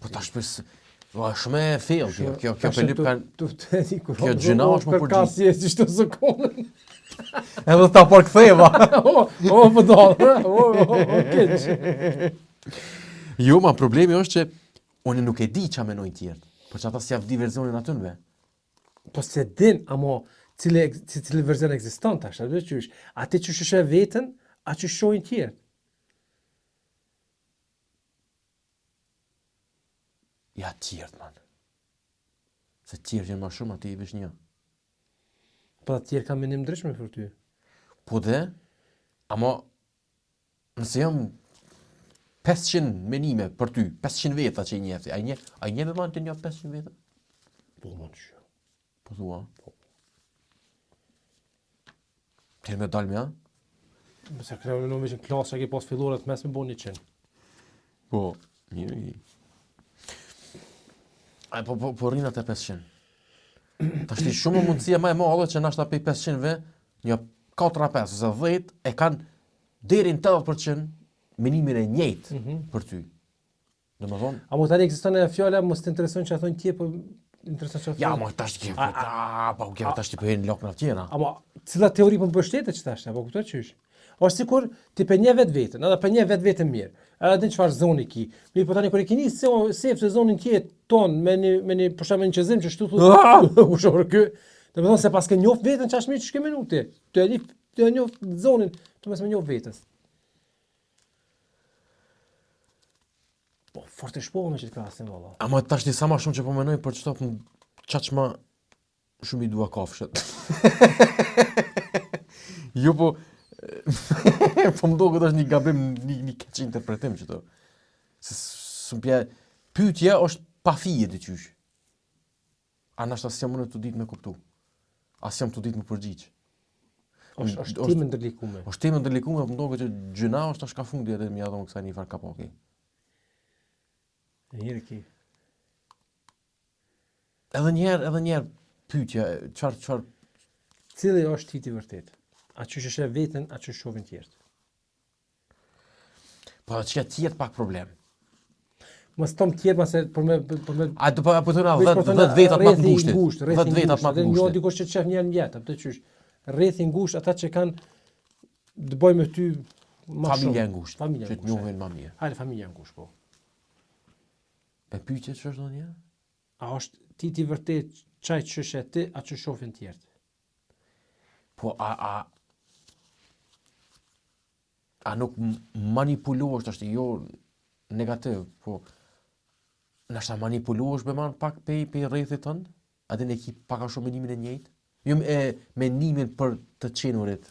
Po tash pës, është shumë e fill, kjo Tash Filip kanë... Kjo gjëna është më përgjigj. Si e si çdo sekondën. Edhe ta përktheva. Po dallë. Keq. Jo, ma problemi është që unë nuk e di ç'a menojnë tjerë. Por që ata s'jap di versionin atynve. Po se din, amo cili verzion ekziston tash, atë qysh. Atë që shëshe veten, a që shohin tjerë. Ja tjerët, man. Se tjerët jenë ma shumë, ati i vesh një. Po atë tjerë kanë menim ndryshme për ty. Po dhe, ama nëse jam 500 menime për ty, 500 veta që i njefti, a i njefti man të një 500 veta? Po më të shumë. Po thua? Po. Të me dalë me, a? Mëse kërë në veç në klasë që ke pas filluar atë mes me bo 100. Po, mirë. Po rinat e 500. Ta shti shumë mundësia ma e madhe që nashta pej 500-ve, një 4-5 ose 10 e kanë deri në 80% menimin e njëjtë për ty. Dhe më thonë, A mo tani ekziston e fjala, mos të intereson që a thonë tje, po intereson që a thonë. ja, ma tash t'ke, pa u keve tash t'i përhen lokë në tjera. Ama cila teori po mbështetet që tash, apo kuptoj çysh? Është sikur ti për një vetë, edhe për një vetë mirë. Edhe din çfarë zoni ki. Mirë, po tani kur e keni se zonin tjetër ton me një për shembull një qezim që shtu thotë kush është ky. Domethënë se paske njoh veten çash mirë ç'ke minuti. Ti e njoh zonin, tu mos më njoh vetës. Po forte shpova me që të krasin valla. Ama tash ti sa ma shumë që po menoj për çto çaq ma shumë i dua kafshët. Jo po po më duket është një gabim, një keq interpretim që to. Se s'mpje pyetja është pa fije të qysh. A nashta s'jam unë të ditë me kuptu. As jam të ditë me përgjigj. Është temë ndërlikume. Është temë ndërlikume, më duket që gjëna është tash ka fundi edhe më ja dhon kësaj një far kapoki. Njëri ki. Edhe njerë pyetja, çfarë Cili është titi vërtet? A që shëshe veten, a që shohin tjertë? po që tjetë pak problem. Mos tom tjerë, mase për me A do po thonë 10 vetat më të ngushtit. 10 vetat më të Një ngushtit. dikush që të shef njerë në jetë, të qysh. Rrethi i ngushtë, ata që kanë të bëjnë me ty më shumë. Familja e ngushtë. Familja e Që të ngushtë. njohin më mirë. Hajde familja e ngushtë, po. E pyetje ç'është ndonjë? A është titi vërtet çaj që shë ti, a që shohin tjertë? Po a nuk manipulohesh tash jo negativ, po nashta manipulohesh me man pak pe rrethit tënd? A din e ki pak a shumë menimin e njëjtë? Jo menimin për të qenurit.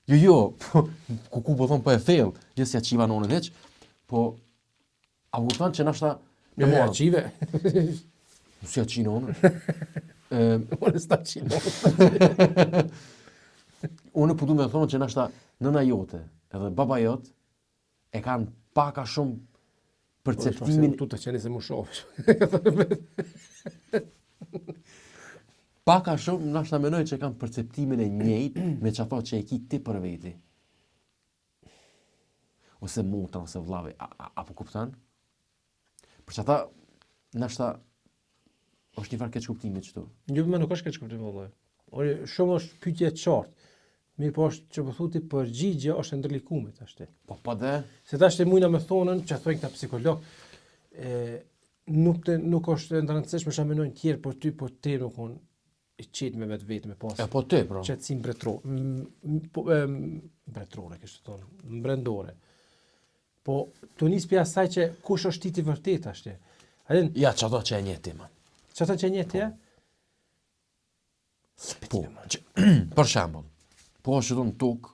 Jo, po ku po thon po e thell, gjithë si aqiva në veç, po a u thon që nashta Me morën. arqive. Si aqinon. Unë sta qino. Unë po du me thonë që nashta nëna jote edhe baba jot e kanë pak a shumë perceptimin, Tu të qeni se mu shofsh. pak a shumë nashta menoj që kanë perceptimin e njëjtë me çato që e ki ti për veti. Ose motra ose vllavi, apo kupton? Për që ata nashta është një farë keq kuptimi këtu. Jo, më nuk është keq kuptim vëllai. Ore, shumë është pyetje e qartë. Mirë, po është që po thotë përgjigje është ndërlikume tash ti. Po dhe Se tash të mujna me thonën që thonë këta psikolog, nuk është e rëndësishme çfarë menojnë tjerë për ty, po ti nuk on i qet me vetë me pas. e po ti, bro. Qetësim mbretrore, kështu thonë, mbrendore. Po të nis për asaj që kush është titi vërtet tash ti. A din, Ja, çato që e njeh ti, man. çfarë që një ti? Po, për shembull, po është në tokë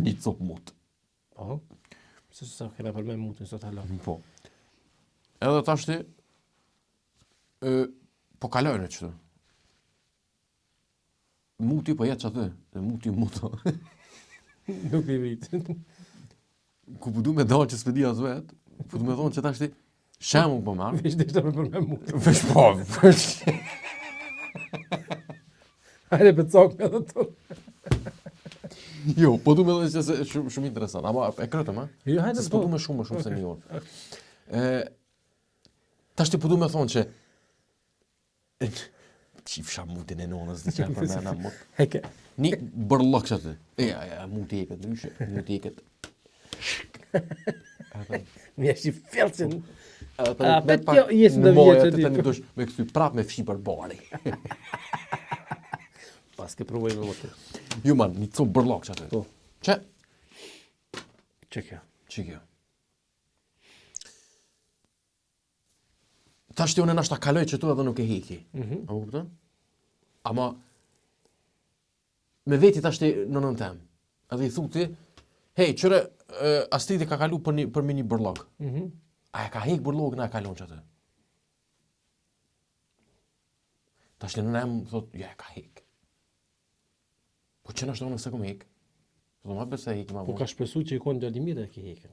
një copë mut. Po. Se sa kena për me mutin sot hala. Po. Edhe tash ti po kalojnë çtu. Muti po jetë çatë, muti muto. Nuk i vrit. Ku po du me dalë që s'pedi as vet, po du me thonë që tash ti shembull po marr. Vesh deshta me për me mutin. Vesh po. Hajde për cokë me dhe të. Jo, po du me dhe se shumë interesant, ama e krëtëm, a? Jo, Se hajde s'po du me shumë se një orë. Tash ti po du me thonë që qifsha mutin e nonës dhe qenë për me na mut. Heke. Një bërlok që atë. Muti eket, nyshe, muti eket. Një është i fjellësin. Pet jo, jesë në vjetë të një dush me këthy prap me fshi për bari. Pas ke provoj me motë. Ju man, një co bërlok që atë. Po. Që? Që kjo? Që kjo? Tash ti unë nashta kaloj që tu edhe nuk e heki. A më kupton? Ama me veti tash ti në nën tem. Edhe i thu ti, hej, qëre, Astridi ka kalu për me një bërlog. A e ka hek bërlog në e kalon që atë? Tash ti në em thot, ja e ka hek. Po që nashta unë se kom hek? Po ma bese hek ma Po ka shpesu që i konë Vladimir e ki heken.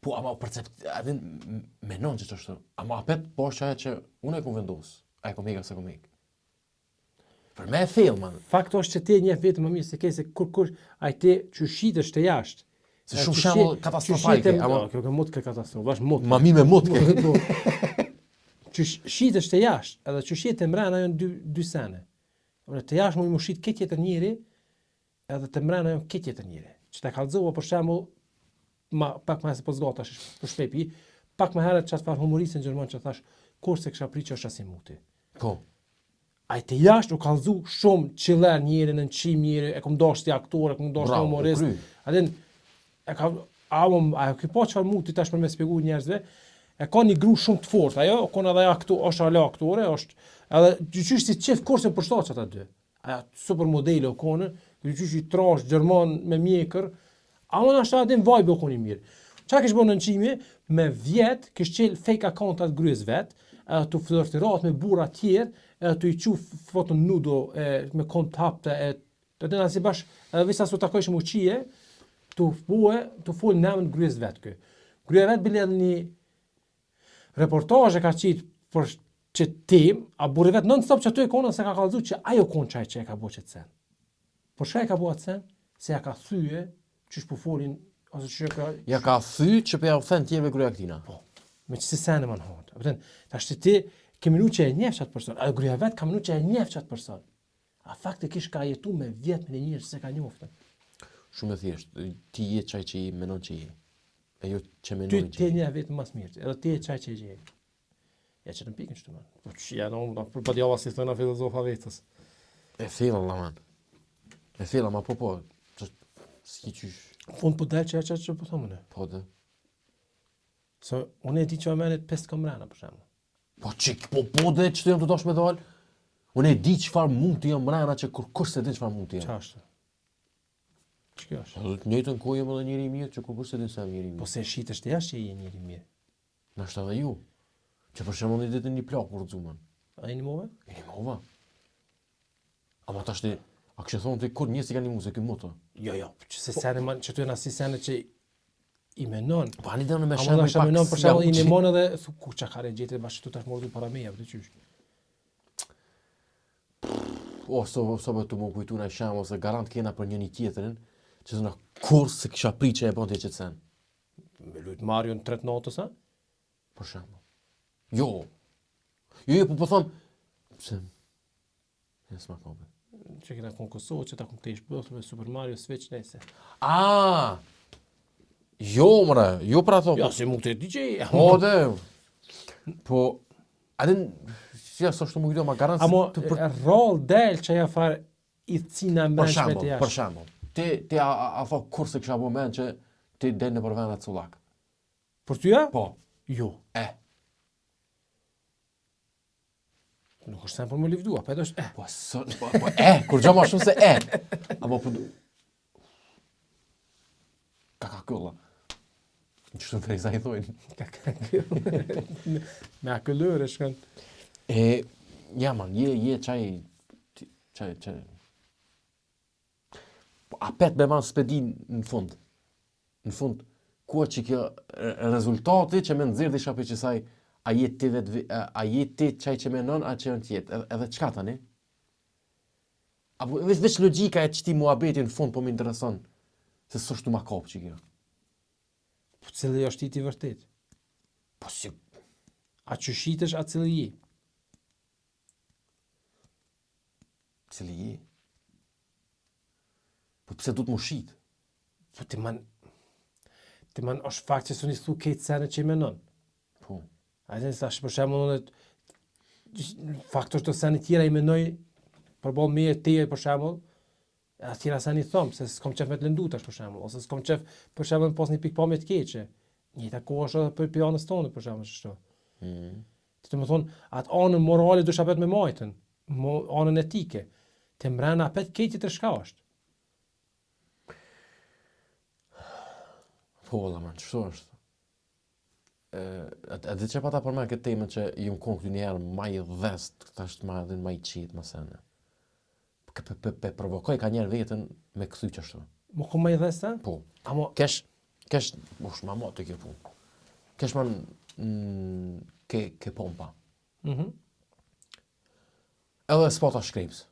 Po, ama adin menon që qështu. Ama apet po është aje që unë e kom vendos. A e kom hek, a se kom hek. Për me e thellë, man. Fakto është që ti njeh vetë më mirë se ke se kur ai ti që shitesh të jashtë. Se shumë shembull katastrofale, ama kjo ka mot ka katastrofë, bash mot. ma mi me mot ke. Që shitesh të jashtë, edhe që shitet mbrana janë dy sene. Ora të jashtë më shit këtë tjetër njëri, edhe të mbrana janë këtë tjetër njëri. Që ta kallëzova për shembull pak më se po zgatash për shpepi, pak më herët çfarë fal humoristin gjerman që thash kurse kisha pritur është asi muti. Po. Ai të jashtë u kallëzu shumë qiller njëri në çim njëri, e kom dashur ti aktor, e kom dashur humorist. Adin e ka a ke po çfarë muti tash për me shpjegoj njerëzve, e ka një gru shumë të fortë, ajo, kon edhe aktor, është ala aktore, është edhe gjyqysh si çift kurse për shtaç ata dy. Aja super modele o konë, gjyqysh i trash gjerman me mjekër, ama na shta adin vibe o koni mirë. Qa kish bërë në nëqimi, me vjet, kish qel fake accountat gryes vet, edhe të flirtirat me burra tjerë, edhe të i qu foto nudo me kont hapte, të dina si bash, edhe visa su takojshë më qije, të full nëmën gryes vet kë. Gryes vet bile edhe një reportazh e ka qitë për që tim, a burri vet non-stop që aty e kona se ka kallëzu që ajo konë qaj që e ka bo që të sen. Por shka e ka bo atë sen? Se ja ka thyje, qysh po folin, ose që ka... Ja ka thy që pe ja u thënë tjerve gruja këtina. Po, me që si sene më në hatë. Apëten, ta shtë ti, ke minu që e njef qatë person, a gruja vet ka minu që e njef qatë person. A faktikisht ka jetu me vjet me njërë se ka njoftën. Shumë e thjesht, ti je qaj që i menon që i. E jo që menon Ty që ti i. një vetë mas mirë, edhe ti e qaj që e gjej. Ja që në pikën shtu, man. Po që janë unë, për badjava si thëna filozofa vetës. E thella, la man. E thella, ma po, s'ki qysh. Unë po del që po thomë në. Po dhe. Se unë e di që amenit 5 kamrana, për shemë. Po qik, po dhe që të jam të dosh me dalë. Unë e di qëfar mund të jam mrena që kur se din qëfar mund të jam. Qa është? Që kjo është? Edhe të njëjtën kohë jam edhe njëri mirë që kur se din se jam njëri mirë. Po se shitesh të jashtë që je njëri mirë. Nashta dhe ju. Që për shembull një ditë një plak kur xuman. A jeni move? E një mova. Ama tash ti, a kështë thonë ti kur njësi ka një muzë, ky moto. Jo, që se sene man, që tu e si sene që i menon. Po ani dhe në me Ama shemë da shë menon për shembull i nimon edhe thu ku qa kare gjetë bashkë tu tash mordu para meja, për të qysh. O, so për të më kujtu në shemë, ose garant kena për njëni tjetërin, që zëna kur se kisha pri që e bon të që të sen. Me lujt Mario në 3 natës, a? Për shemë. Jo, po thomë, pse, e s'ma kobe. Që kena konë Kosovë, që ta konë të ishë bëthë me Super Mario, Switch, nese. A, jo mëre, jo pra thomë. Ja, se mu të DJ. Po dhe, po, adin, ja së është të më kujdo, ma garantë Amo, rol del që ja farë i cina mrençme të jashtë. Për shembull, ti a thot kur se kisha bo men që ti del në për vendat cullak. Për ty ja? Po, Jo. Nuk është sen për më livdua, pa edhe është po, kur gjo ma shumë se Apo për... Ka këlla. Në qështë të frejza i thojnë. Me akëllër e shkën. Ja man, je qaj... A pet me man spedin në fund. Në fund, ku që kjo rezultati që me nëzirë disha për qësaj, a jetë ti qaj që menon, a që janë tjetë, edhe qka tani? Apo veç logjika e çti muhabeti në fund po më intereson. Se s'është ma kap që kjo. Po cili është i vërtet? Po si A që shitesh, a cili je? cili je? Po pse du të më shit? Po ti man është fakt që s'u thu këtë sene që i menon. Po. A dhe sa për shembull faktor të sene tjera i menoj përballë me e teje për shembull, atjera sene i thom se s'kom qef me të lëndu tash për shembull, ose s'kom qef për shembull pas një pikpamje të keqe. Njëjta kohë është edhe për pjanës tonë për shembull kështu. Të më thonë, atë anën morale do shapet me majtën, anën etike. Të mbrana apet keqe të shka është. Po, valla, man, qështu është? A di që pata për me këtë temën që ju më konë këtë njerë ma i dhest, këta është ma edhe ma i qitë më sene. Pe provokoj ka njerë vetën me këthy qështu. Më ku ma i dhesta? Po. Amo, Kesh, ush, ma mo të kjo punë. Kesh man ke pompa. Edhe s'pata shkrejpës.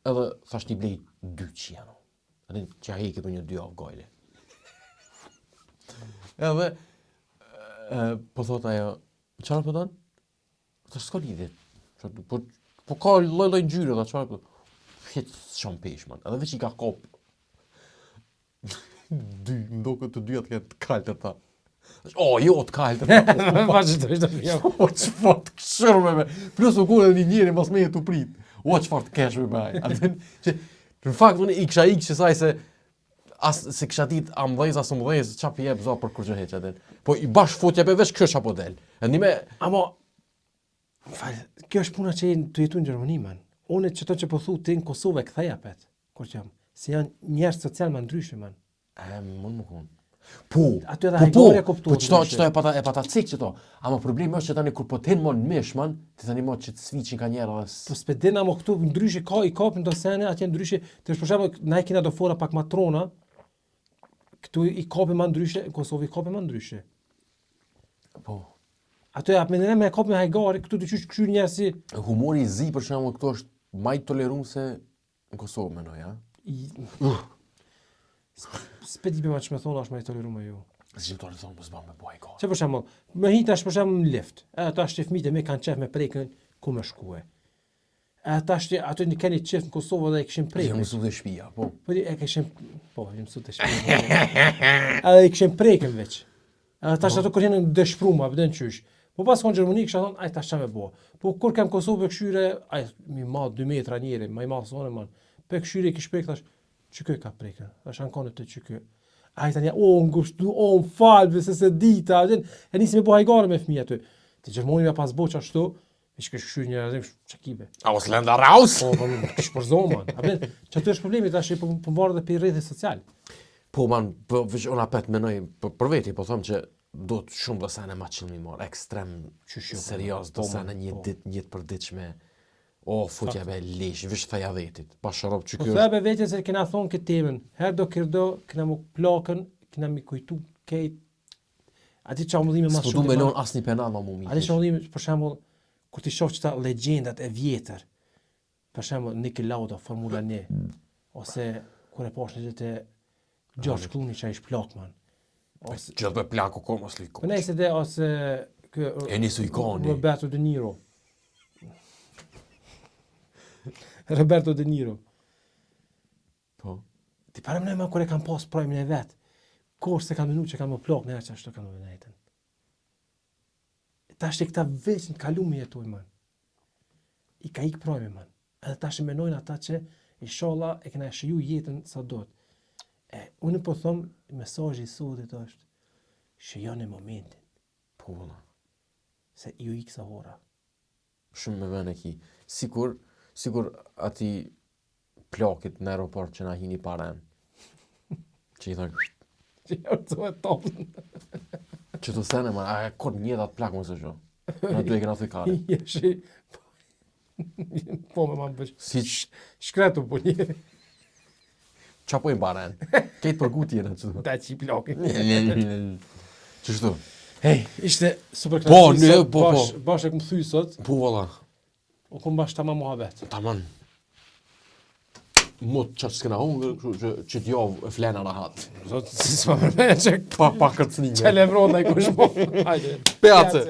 Edhe thash një blej 200 janë. Edhe që a heke për një 2 avë gajle. Edhe, po thot ajo, qara për tonë? Të s'ka lidhje. Po ka loj ngjyre dhe qara për tonë. Hetë shumë pesh, man. Edhe veç i ka kop. Ndo këtë të dyja të këtë kaltë të ta. O, jo të kaltë të ta. vazhdoj të fja. O, qëfar të këshërme me. Plus u kune një njëri mas me e të prit. O, qëfar të kesh me baj. Në fakt, unë i kësha që saj se kësha dit a mdhejz, as mdhejz, qa për jebë za për kur që heq atin. Po i bash fotja për vesh kësha po del. Amo, kjo është puna që jenë të jetu në Gjermani, man. Unë që to që po thu ti në Kosovë e këtheja pet. Kur që jam. Se janë njerës social më ndryshme, man. Mund më konë. Po, aty edhe hajgore kuptohet. Po qëto e pata cik qëto. Ama problemi është që tani kur po ten mon mish, man, ti tani mo që të sviqin ka njerë dhe... Po s'pedin amo këtu ndryshe i kapin do sene, atje ndryshe, të është për shembull, na e kina do fora pak matrona, këtu i kapin ma ndryshe, në Kosovë i kapin ma ndryshe. Po. Ato e apmenire me kapin hajgare, këtu të qysh këshyr njerë si... Humori i zi, për shembull, këtu është ma i tolerum se në Kosovë, menoj, ja? S'pedi për ma që me thonë është ma i tolerume ju. Zgjimtari thonë, mos bëmë me boj ka. Që për shembull, me hita është për shembull në lift. Ata është fëmijët e me kanë qef me prekën ku me shkue. Ata është ato një keni qef në Kosovë dhe e kishin prekën. Jam mësu dhe shtëpia, po. Po e kishin jam mësu të shtëpia. Edhe i kishin prekën veç. Ata është ato kur janë dëshpruar, vjen qysh. Po pas kon Gjermani kisha thonë, ai tash ç'a me bë. Po kur kam Kosovë këshyre, ai mi ma 2 metra njëri, më i madh sonë man. Pe këshyre kish prek tash. Çka ka prekën? Tash ankon të çka. Ai tani ngushtu, falë se dita, e nisi me bo hajgare me fëmijë aty. Ti Gjermani me pas boç ashtu, ish kish këshyr një razim çakibe. A os lenda raus? Po, kish përzon man. A bën, çato është problemi tash po mbarë edhe për rrjetet social. Po man, po veç ona pet menoj për veti, po them që do të shumë do sene ma qëllë mi marë, ekstrem serios, do sene një ditë për ditëshme. O, futja be lesh, vish thaja vetit, pa sharop që Po kjo thaja be vetit se kena thonë këtë temën, her do kërdo, kena mu plakën, kena mi kujtu kejt, ati që amullime mas shumë. S'po du me lon as një penal ma mu mi. Ati që amullime, për shembull, kur ti shoh qëta legendat e vjetër, për shembull, Niki Lauda, Formula 1, ose kur e pash në gjithë George Clooney që a ish plak, man. Gjithë be plaku ko mos li Për nejse dhe, ose E nisu ikoni. Roberto De Niro. Roberto De Niro. Po. Ti para më ma kur e kam pas projmin e vet. Kur se kam menu që kam më plak në që ashtu kam në jetën. Tash e këta veç në kalu me jetoj, man. I ka ik projmi, man. Edhe tash e menojnë ata që inshallah e kena shiju jetën sa dot. Unë po thom, mesazhi i sotit është shijoni momentin. Po, valla. Se ju ik sa hora. Shumë me vene ki. Sigur ati plakit në aeroport që na hini paren. Që i thak, Që jo të e tonë. që të sene, man, a kod një dat plak më se që. Na duhe këna thuj kare. Jeshi. Po me ma më bësh. Si Shkretu po një. qa po i paren. Kejtë për guti jena që të. Da që i plakin. Qështu? Hej, ishte super Po, klasik. ne, po. Bash e këmë thuj sot, Po, valla. o këmë bash tama muhabet. Taman. mot që s'kena hungër, kështu që t'javë e flena rahat. Zot, s'ma përmend që Pa kërcnime. çelë vrona i kush po. Hajde. Peace.